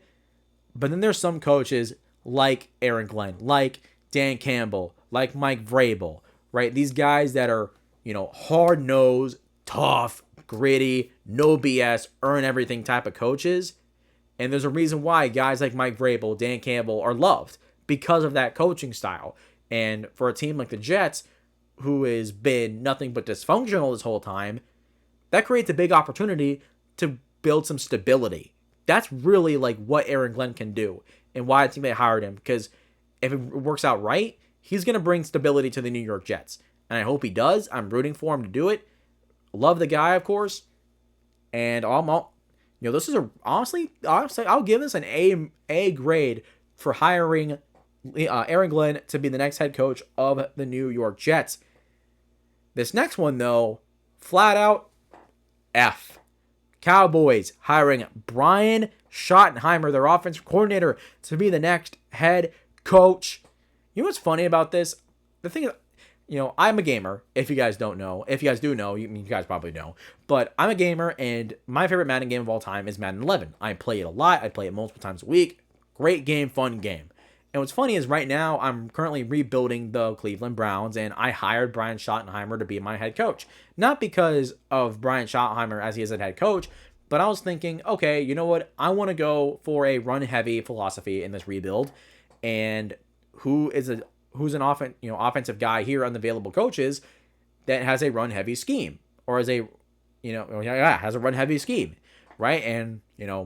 but then there's some coaches like Aaron Glenn, like Dan Campbell, like Mike Vrabel, right? These guys that are, hard-nosed, tough, gritty, no BS, earn everything type of coaches. And there's a reason why guys like Mike Vrabel, Dan Campbell are loved because of that coaching style. And for a team like the Jets, who has been nothing but dysfunctional this whole time, that creates a big opportunity to build some stability. That's really like what Aaron Glenn can do and why I think they hired him. Because if it works out right, he's going to bring stability to the New York Jets. And I hope he does. I'm rooting for him to do it. Love the guy, of course. And this is honestly, I'll give this an A grade for hiring Aaron Glenn to be the next head coach of the New York Jets. This next one, though, flat out F. Cowboys hiring Brian Schottenheimer, their offensive coordinator, to be the next head coach. You know what's funny about this? The thing is, I'm a gamer, if you guys don't know. If you guys do know, you guys probably know. But I'm a gamer, and my favorite Madden game of all time is Madden 11. I play it a lot. I play it multiple times a week. Great game, fun game. And what's funny is right now, I'm currently rebuilding the Cleveland Browns, and I hired Brian Schottenheimer to be my head coach. Not because of Brian Schottenheimer as he is a head coach, but I was thinking, okay, you know what? I want to go for a run-heavy philosophy in this rebuild. And who's an offensive guy here on the available coaches that has a run-heavy scheme, or has a run-heavy scheme, right? And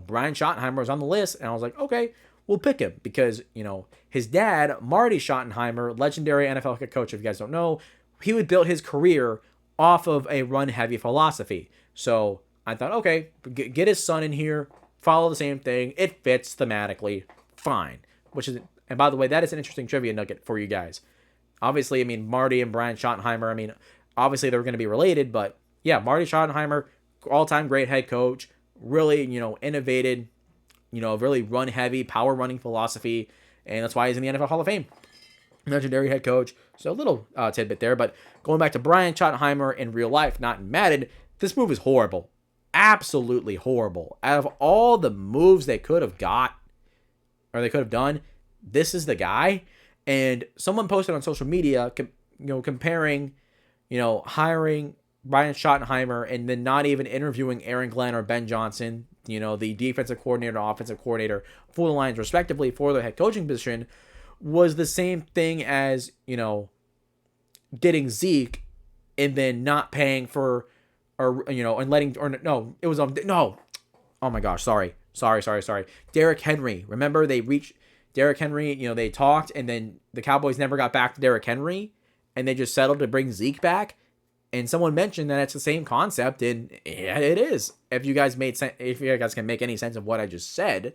Brian Schottenheimer was on the list, and I was like, okay, we'll pick him because his dad, Marty Schottenheimer, legendary NFL head coach. If you guys don't know, he would build his career off of a run-heavy philosophy. So I thought, okay, get his son in here, follow the same thing. It fits thematically, fine. And by the way, that is an interesting trivia nugget for you guys. Obviously, Marty and Brian Schottenheimer, obviously they're going to be related, but yeah, Marty Schottenheimer, all-time great head coach, really, innovated, really run-heavy, power-running philosophy, and that's why he's in the NFL Hall of Fame. Legendary head coach. So a little tidbit there, but going back to Brian Schottenheimer in real life, not in Madden, this move is horrible. Absolutely horrible. Out of all the moves they could have got, or they could have done, this is the guy. And someone posted on social media, comparing, hiring Brian Schottenheimer and then not even interviewing Aaron Glenn or Ben Johnson, the defensive coordinator and offensive coordinator for the Lions, respectively, for their head coaching position, was the same thing as, getting Zeke and then not paying for, oh my gosh, sorry. Derrick Henry. Remember they reached Derrick Henry, they talked, and then the Cowboys never got back to Derrick Henry, and they just settled to bring Zeke back. And someone mentioned that it's the same concept, and yeah, it is. If you guys can make any sense of what I just said.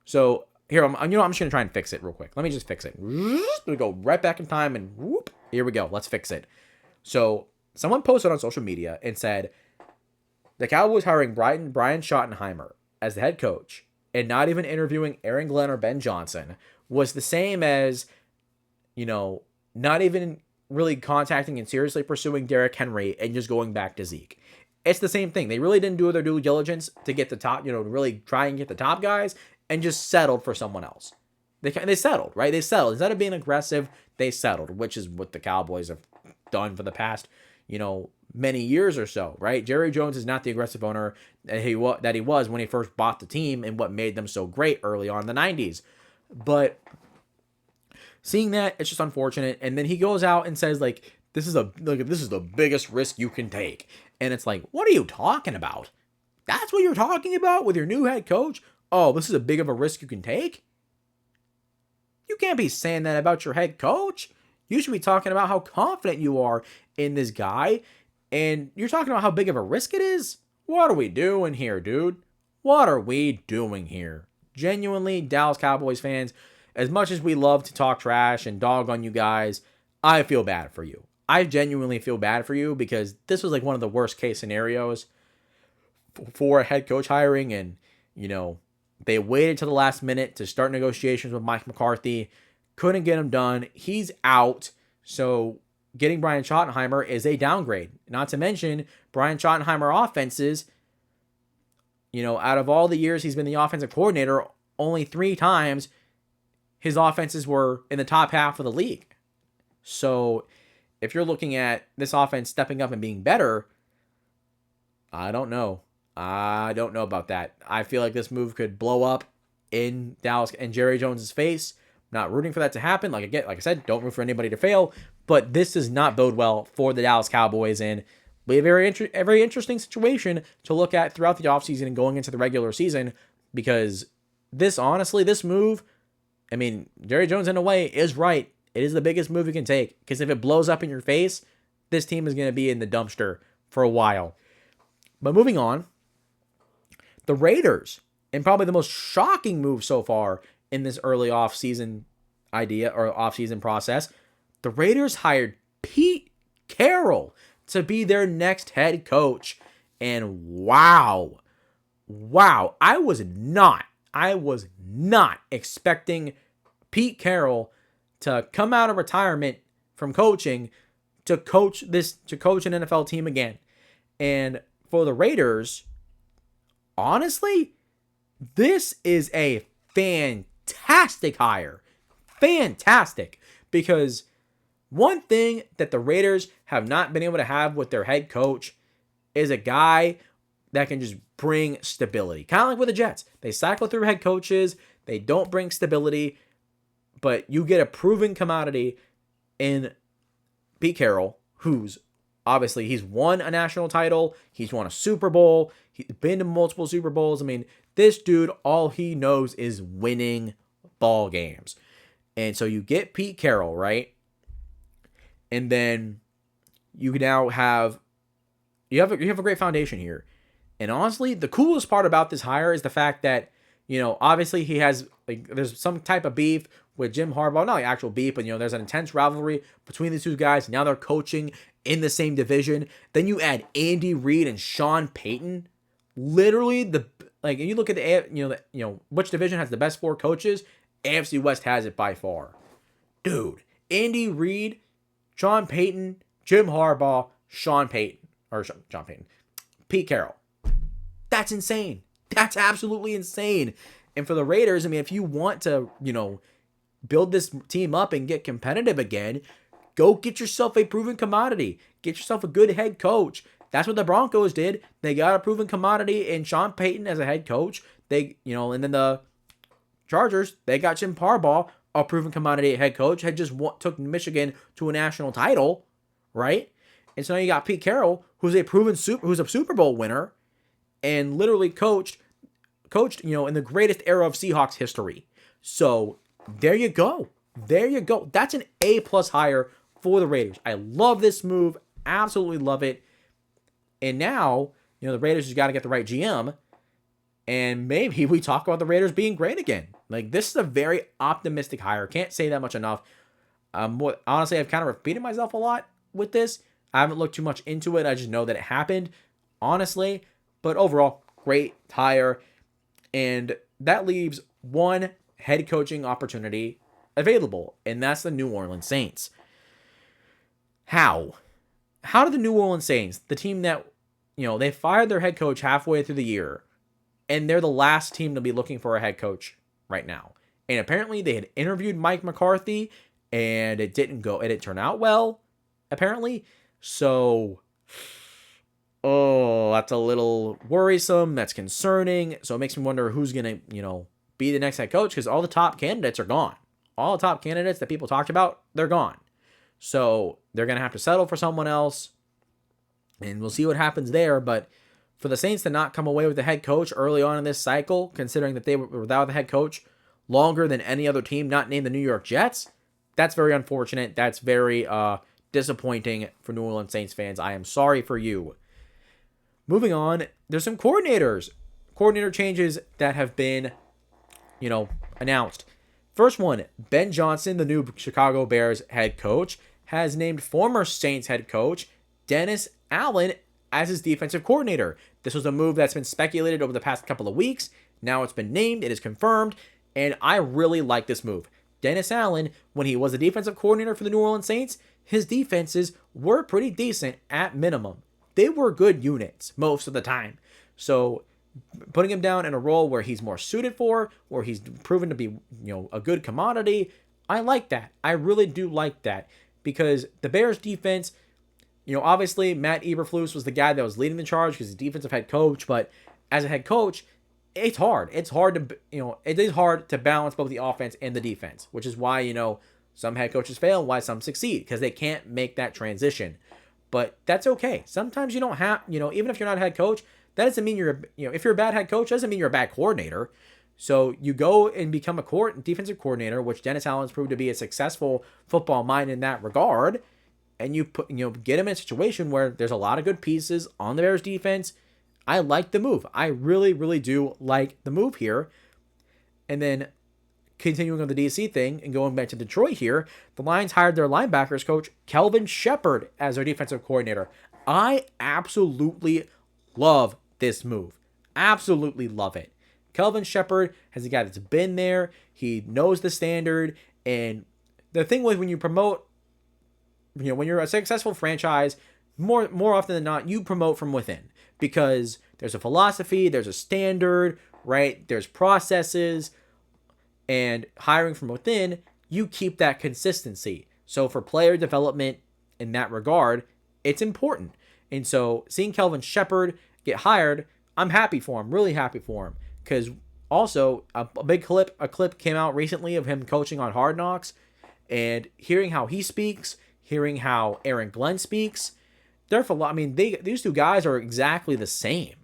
So here, I'm just gonna try and fix it real quick. Let me just fix it. We go right back in time, and whoop, here we go. Let's fix it. So someone posted on social media and said the Cowboys hiring Brian Schottenheimer as the head coach and not even interviewing Aaron Glenn or Ben Johnson was the same as, not even really contacting and seriously pursuing Derrick Henry and just going back to Zeke. It's the same thing. They really didn't do their due diligence to get the top, to really try and get the top guys, and just settled for someone else. They settled, right? They settled. Instead of being aggressive, they settled, which is what the Cowboys have done for the past, many years or so, right? Jerry Jones is not the aggressive owner that he was when he first bought the team and what made them so great early on in the 90s. But seeing that, it's just unfortunate. And then he goes out and says, this is the biggest risk you can take. And it's like, what are you talking about? That's what you're talking about with your new head coach? Oh, this is a big of a risk you can take? You can't be saying that about your head coach. You should be talking about how confident you are in this guy. And you're talking about how big of a risk it is? What are we doing here, dude? What are we doing here? Genuinely, Dallas Cowboys fans, as much as we love to talk trash and dog on you guys, I feel bad for you. I genuinely feel bad for you because this was one of the worst case scenarios for a head coach hiring. And, they waited to the last minute to start negotiations with Mike McCarthy. Couldn't get him done. He's out. So getting Brian Schottenheimer is a downgrade. Not to mention, Brian Schottenheimer offenses, out of all the years he's been the offensive coordinator, only 3 times his offenses were in the top half of the league. So if you're looking at this offense stepping up and being better, I don't know. I don't know about that. I feel like this move could blow up in Dallas and Jerry Jones's face. Not rooting for that to happen. Like I said, don't root for anybody to fail. But this does not bode well for the Dallas Cowboys, and be a very interesting situation to look at throughout the offseason and going into the regular season, because this move, Jerry Jones in a way is right. It is the biggest move you can take, because if it blows up in your face, this team is going to be in the dumpster for a while. But moving on, the Raiders, and probably the most shocking move so far in this early offseason idea or offseason process, the Raiders hired Pete Carroll to be their next head coach. And wow, I was not expecting Pete Carroll to come out of retirement from coaching to coach an NFL team again. And for the Raiders, honestly, this is a fantastic hire. Fantastic. Because one thing that the Raiders have not been able to have with their head coach is a guy that can just bring stability. Kind of like with the Jets. They cycle through head coaches. They don't bring stability. But you get a proven commodity in Pete Carroll, who's obviously, he's won a national title. He's won a Super Bowl. He's been to multiple Super Bowls. This dude, all he knows is winning ball games. And so you get Pete Carroll, right? And then you now have a great foundation here. And honestly, the coolest part about this hire is the fact that, obviously he has, there's some type of beef with Jim Harbaugh. Not like actual beef, but, there's an intense rivalry between these two guys. Now they're coaching in the same division. Then you add Andy Reid and Sean Payton. Literally, and you look at which division has the best 4 coaches. AFC West has it by far. Dude, Andy Reid, Sean Payton, Jim Harbaugh, Pete Carroll. That's insane. That's absolutely insane. And for the Raiders, if you want to, build this team up and get competitive again, go get yourself a proven commodity. Get yourself a good head coach. That's what the Broncos did. They got a proven commodity in Sean Payton as a head coach. And then the Chargers, they got Jim Harbaugh, a proven commodity head coach, had just took Michigan to a national title, right? And so now you got Pete Carroll, who's a Super Bowl winner, and literally coached, in the greatest era of Seahawks history. So there you go. That's an A+ hire for the Raiders. I love this move. Absolutely love it. And now, the Raiders just got to get the right GM. And maybe we talk about the Raiders being great again. This is a very optimistic hire. Can't say that much enough. Honestly, I've kind of repeated myself a lot with this. I haven't looked too much into it. I just know that it happened, honestly. But overall, great hire. And that leaves one head coaching opportunity available, and that's the New Orleans Saints. How did the New Orleans Saints, the team that, they fired their head coach halfway through the year, and they're the last team to be looking for a head coach right now. And apparently they had interviewed Mike McCarthy, and it didn't turn out well, apparently. So, that's a little worrisome. That's concerning. So it makes me wonder who's going to, be the next head coach, because all the top candidates are gone. All the top candidates that people talked about, they're gone. So they're going to have to settle for someone else, and we'll see what happens there. But for the Saints to not come away with the head coach early on in this cycle, considering that they were without the head coach longer than any other team not named the New York Jets, that's very unfortunate. That's very disappointing for New Orleans Saints fans. I am sorry for you. Moving on, there's some coordinator changes that have been, announced. First one, Ben Johnson, the new Chicago Bears head coach, has named former Saints head coach Dennis Allen as his defensive coordinator. This was a move that's been speculated over the past couple of weeks. Now it's been named, it is confirmed, and I really like this move. Dennis Allen, when he was the defensive coordinator for the New Orleans Saints, his defenses were pretty decent at minimum. They were good units most of the time. So putting him down in a role where he's more suited for, where he's proven to be, a good commodity, I like that. I really do like that, because the Bears defense, obviously Matt Eberflus was the guy that was leading the charge because he's defensive head coach, but as a head coach, it's hard. It's hard to, it is hard to balance both the offense and the defense, which is why, some head coaches fail and why some succeed, because they can't make that transition. But that's okay. Sometimes you don't have, even if you're not a head coach, that doesn't mean you're, if you're a bad head coach, doesn't mean you're a bad coordinator. So you go and become a defensive coordinator, which Dennis Allen's proved to be a successful football mind in that regard. And you get him in a situation where there's a lot of good pieces on the Bears defense. I like the move. I really, really do like the move here. And then continuing on the DC thing and going back to Detroit here, the Lions hired their linebackers coach, Kelvin Shepphard, as their defensive coordinator. I absolutely love this move. Absolutely love it. Kelvin Shepphard has a guy that's been there. He knows the standard. And the thing with when you promote, when you're a successful franchise, more often than not, you promote from within, because there's a philosophy, there's a standard, right? There's processes, and hiring from within, you keep that consistency. So for player development in that regard, it's important. And so seeing Kelvin Shepphard get hired, I'm happy for him, really happy for him. Because also a clip came out recently of him coaching on Hard Knocks, and hearing how he speaks, hearing how Aaron Glenn speaks, these two guys are exactly the same.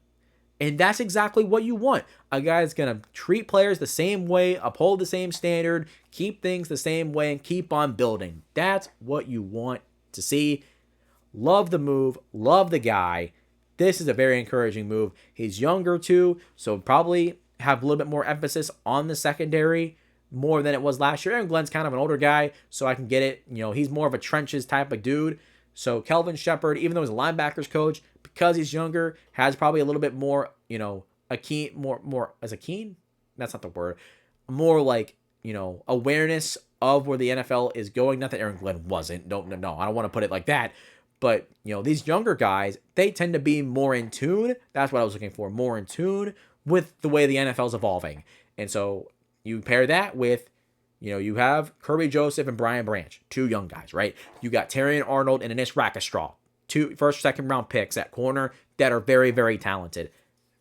And that's exactly what you want. A guy that's going to treat players the same way, uphold the same standard, keep things the same way, and keep on building. That's what you want to see. Love the move. Love the guy. This is a very encouraging move. He's younger too, so probably have a little bit more emphasis on the secondary more than it was last year. Aaron Glenn's kind of an older guy, so I can get it. He's more of a trenches type of dude. So Kelvin Shepphard, even though he's a linebackers coach, because he's younger, has probably a little bit more, that's not the word, more like, awareness of where the NFL is going. Not that Aaron Glenn wasn't. No, I don't want to put it like that. But, these younger guys, they tend to be more in tune. That's what I was looking for, more in tune with the way the NFL is evolving. And so you pair that with, you have Kirby Joseph and Brian Branch, two young guys, right? You got Terrion Arnold and Anish Rackstraw, two first, second round picks at corner that are very, very talented.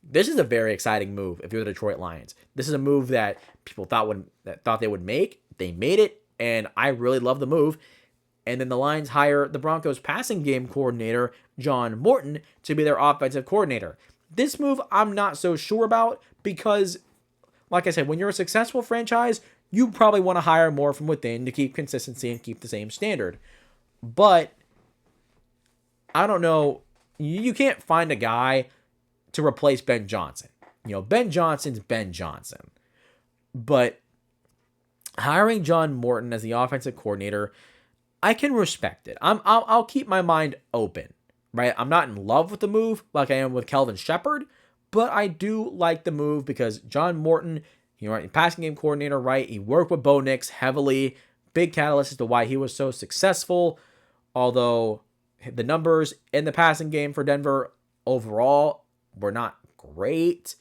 This is a very exciting move if you're the Detroit Lions. This is a move that people thought they would make. They made it, and I really love the move. And then the Lions hire the Broncos passing game coordinator, John Morton, to be their offensive coordinator. This move I'm not so sure about, because, like I said, when you're a successful franchise, you probably want to hire more from within to keep consistency and keep the same standard. But I don't know. You can't find a guy to replace Ben Johnson. Ben Johnson's Ben Johnson. But hiring John Morton as the offensive coordinator, I can respect it. I'll keep my mind open, right? I'm not in love with the move like I am with Kelvin Shepphard, but I do like the move because John Morton, passing game coordinator, right? He worked with Bo Nix heavily. Big catalyst as to why he was so successful. Although the numbers in the passing game for Denver overall were not great,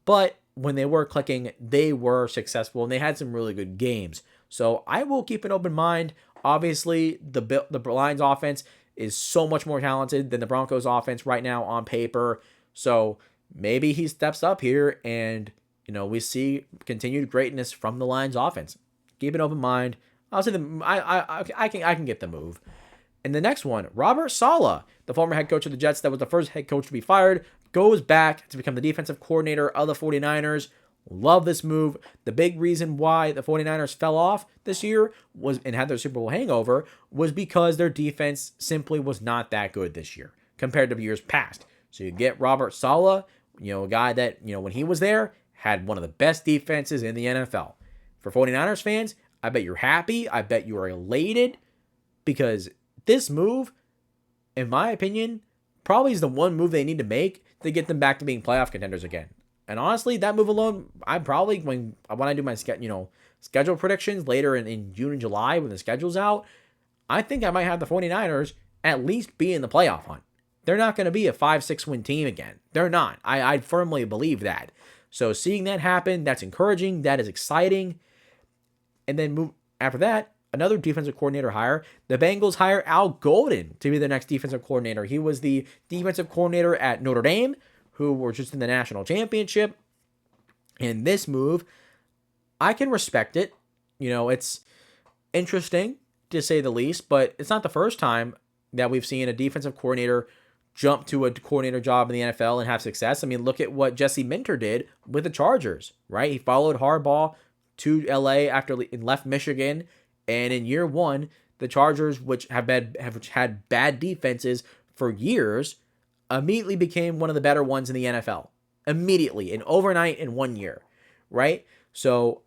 but when they were clicking, they were successful and they had some really good games. So I will keep an open mind. Obviously, the Lions offense is so much more talented than the Broncos offense right now on paper. So maybe he steps up here and, we see continued greatness from the Lions offense. Keep an open mind. I'll say I can get the move. And the next one, Robert Saleh, the former head coach of the Jets that was the first head coach to be fired, goes back to become the defensive coordinator of the 49ers. Love this move. The big reason why the 49ers fell off this year and had their Super Bowl hangover was because their defense simply was not that good this year compared to years past. So you get Robert Saleh, a guy that, when he was there, had one of the best defenses in the NFL. For 49ers fans, I bet you're happy. I bet you are elated because this move, in my opinion, probably is the one move they need to make to get them back to being playoff contenders again. And honestly, that move alone, I probably, when I do my schedule predictions later in June and July when the schedule's out, I think I might have the 49ers at least be in the playoff hunt. They're not going to be a 5-6 win team again. They're not. I firmly believe that. So seeing that happen, that's encouraging. That is exciting. And then after that, another defensive coordinator hire. The Bengals hire Al Golden to be the next defensive coordinator. He was the defensive coordinator at Notre Dame, who were just in the national championship. And this move, I can respect it. It's interesting to say the least, but it's not the first time that we've seen a defensive coordinator jump to a coordinator job in the NFL and have success. I mean, look at what Jesse Minter did with the Chargers, right? He followed Harbaugh to LA after he left Michigan, and in year one, the Chargers, which have had bad defenses for years, immediately became one of the better ones in the NFL. Immediately, and overnight in 1 year, right? So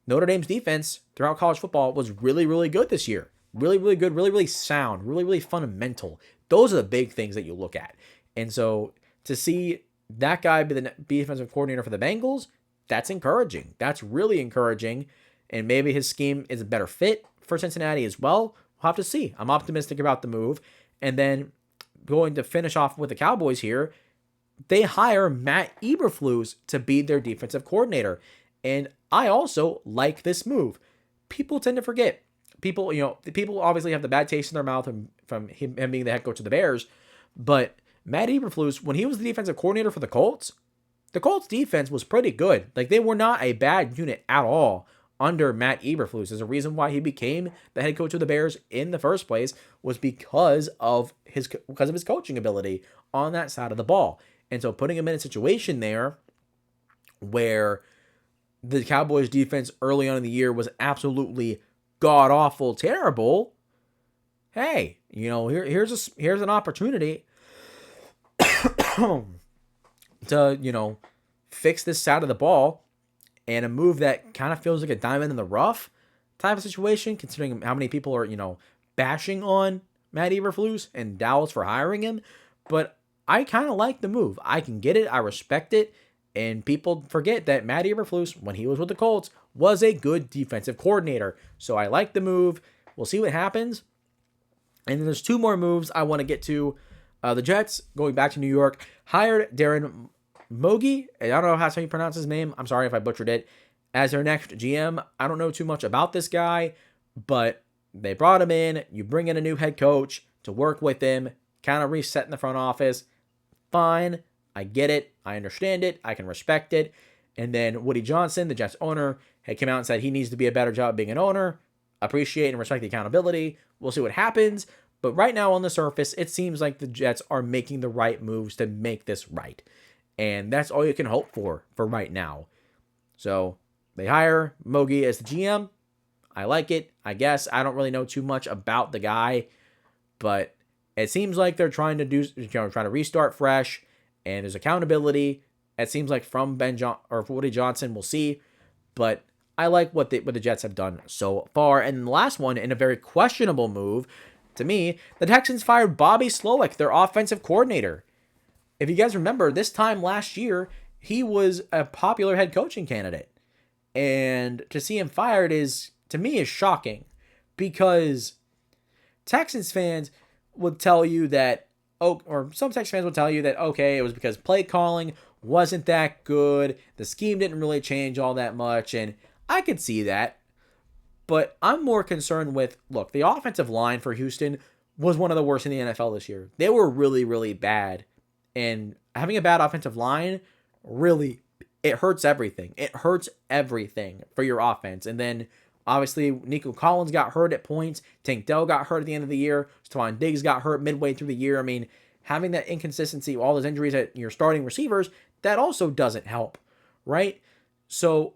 Notre Dame's defense throughout college football was really, really good this year. Really, really good, really, really sound, really, really fundamental. Those are the big things that you look at. And so to see that guy be the defensive coordinator for the Bengals, that's encouraging. That's really encouraging. And maybe his scheme is a better fit for Cincinnati as well. We'll have to see. I'm optimistic about the move. And then going to finish off with the Cowboys here, they hire Matt Eberflus to be their defensive coordinator. And I also like this move. People tend to forget. People obviously have the bad taste in their mouth from him being the head coach of the Bears. But Matt Eberflus, when he was the defensive coordinator for the Colts defense was pretty good. Like, they were not a bad unit at all under Matt Eberflus. There's a reason why he became the head coach of the Bears in the first place, was because of his coaching ability on that side of the ball. And so putting him in a situation there where the Cowboys defense early on in the year was absolutely god-awful terrible, hey, here's an opportunity to, fix this side of the ball, and a move that kind of feels like a diamond in the rough type of situation, considering how many people are, bashing on Matt Eberflus and Dallas for hiring him. But I kind of like the move. I can get it. I respect it. And people forget that Matt Eberflus, when he was with the Colts, was a good defensive coordinator. So I like the move. We'll see what happens. And then there's two more moves I want to get to. The Jets, going back to New York, hired Darren Mougey. I don't know how you pronounce his name. I'm sorry if I butchered it. As their next GM. I don't know too much about this guy, but they brought him in. You bring in a new head coach to work with him, kind of reset in the front office. Fine. I get it. I understand it. I can respect it. And then Woody Johnson, the Jets owner, had come out and said he needs to be a better job being an owner. Appreciate and respect the accountability. We'll see what happens. But right now on the surface, it seems like the Jets are making the right moves to make this right. And that's all you can hope for right now. So they hire Mougey as the GM. I like it, I guess. I don't really know too much about the guy, but it seems like they're trying to restart fresh, and there's accountability. It seems like from Woody Johnson, we'll see. But I like what the Jets have done so far. And the last one, in a very questionable move, to me, the Texans fired Bobby Slowik, their offensive coordinator. If you guys remember, this time last year, he was a popular head coaching candidate. And to see him fired is shocking, because Texans fans would tell you that, or some Texans fans would tell you that, okay, it was because play calling wasn't that good. The scheme didn't really change all that much. And I could see that. But I'm more concerned with, look, the offensive line for Houston was one of the worst in the NFL this year. They were really, really bad. And having a bad offensive line, really, it hurts everything. It hurts everything for your offense. And then, obviously, Nico Collins got hurt at points. Tank Dell got hurt at the end of the year. Stephon Diggs got hurt midway through the year. I mean, having that inconsistency, all those injuries at your starting receivers, that also doesn't help, right? So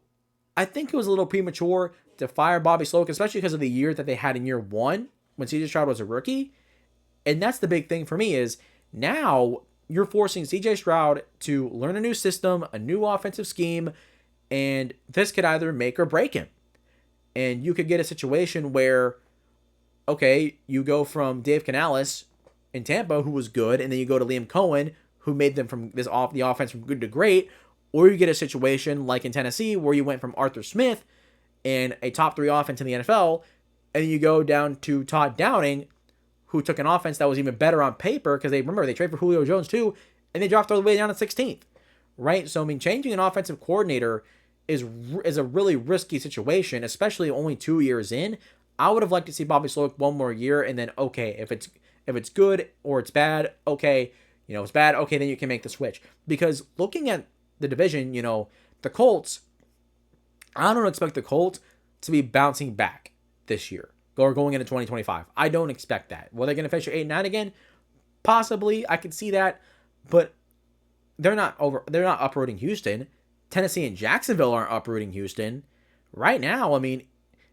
I think it was a little premature to fire Bobby Slowik, especially because of the year that they had in year one when CJ Stroud was a rookie. And that's the big thing for me, is now you're forcing CJ Stroud to learn a new system, a new offensive scheme, and this could either make or break him. And you could get a situation where, okay, you go from Dave Canales in Tampa, who was good, and then you go to Liam Cohen, who made them from the offense from good to great, or you get a situation like in Tennessee where you went from Arthur Smith and a top 3 offense in the NFL, and you go down to Todd Downing, who took an offense that was even better on paper, because they traded for Julio Jones too, and they dropped all the way down to 16th, right? So, I mean, changing an offensive coordinator is a really risky situation, especially only 2 years in. I would have liked to see Bobby Slowik one more year, and then, okay, if it's good or it's bad, okay, it's bad, okay, then you can make the switch. Because looking at the division, the Colts, I don't expect the Colts to be bouncing back this year or going into 2025. I don't expect that. Were they going to finish 8-9 again? Possibly. I could see that, but they're not uprooting Houston. Tennessee and Jacksonville aren't uprooting Houston. Right now, I mean,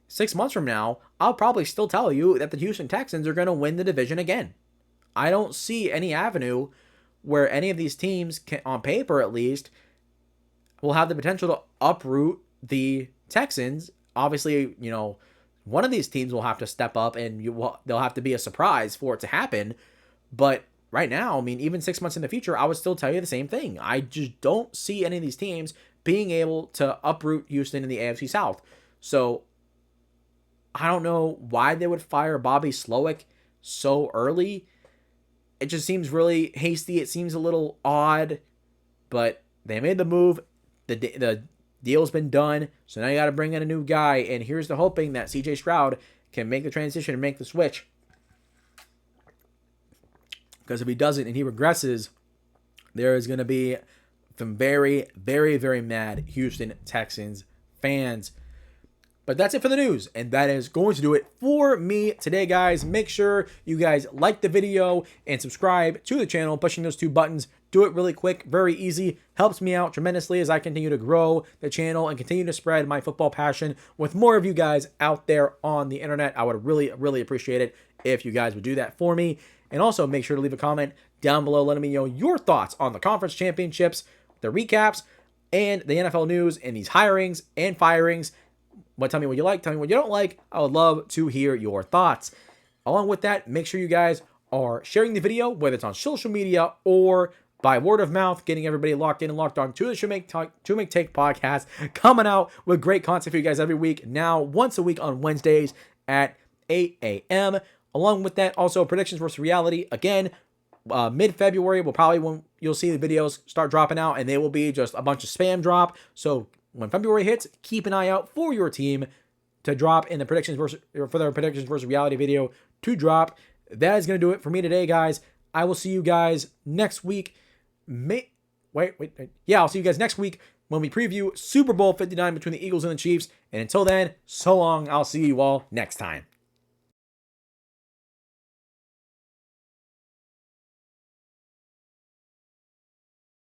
6 months from now, I'll probably still tell you that the Houston Texans are going to win the division again. I don't see any avenue where any of these teams, on paper at least, will have the potential to uproot the Texans. Obviously, one of these teams will have to step up, and they'll have to be a surprise for it to happen. But right now, I mean, even 6 months in the future, I would still tell you the same thing. I just don't see any of these teams being able to uproot Houston in the AFC South. So I don't know why they would fire Bobby Slowik so early. It just seems really hasty. It seems a little odd, but they made the move. The deal's been done, so now you got to bring in a new guy, and here's the hoping that C.J. Stroud can make the transition and make the switch. Because if he doesn't and he regresses, there is going to be some very, very, very mad Houston Texans fans. But that's it for the news, and that is going to do it for me today, guys. Make sure you guys like the video and subscribe to the channel, pushing those 2 buttons. Do it really quick, very easy, helps me out tremendously as I continue to grow the channel and continue to spread my football passion with more of you guys out there on the internet. I would really, really appreciate it if you guys would do that for me. And also make sure to leave a comment down below letting me know your thoughts on the conference championships, the recaps, and the NFL news and these hirings and firings. But tell me what you like, tell me what you don't like. I would love to hear your thoughts. Along with that, make sure you guys are sharing the video, whether it's on social media or by word of mouth, getting everybody locked in and locked on to the Shumake Take podcast, coming out with great content for you guys every week. Now, once a week on Wednesdays at 8 a.m. Along with that, also predictions versus reality. Again, mid-February will probably when you'll see the videos start dropping out, and they will be just a bunch of spam drop. So when February hits, keep an eye out for your team to drop in the predictions versus reality video to drop. That is going to do it for me today, guys. I will see you guys next week. I'll see you guys next week when we preview Super Bowl 59 between the Eagles and the Chiefs. And until then, so long. I'll see you all next time.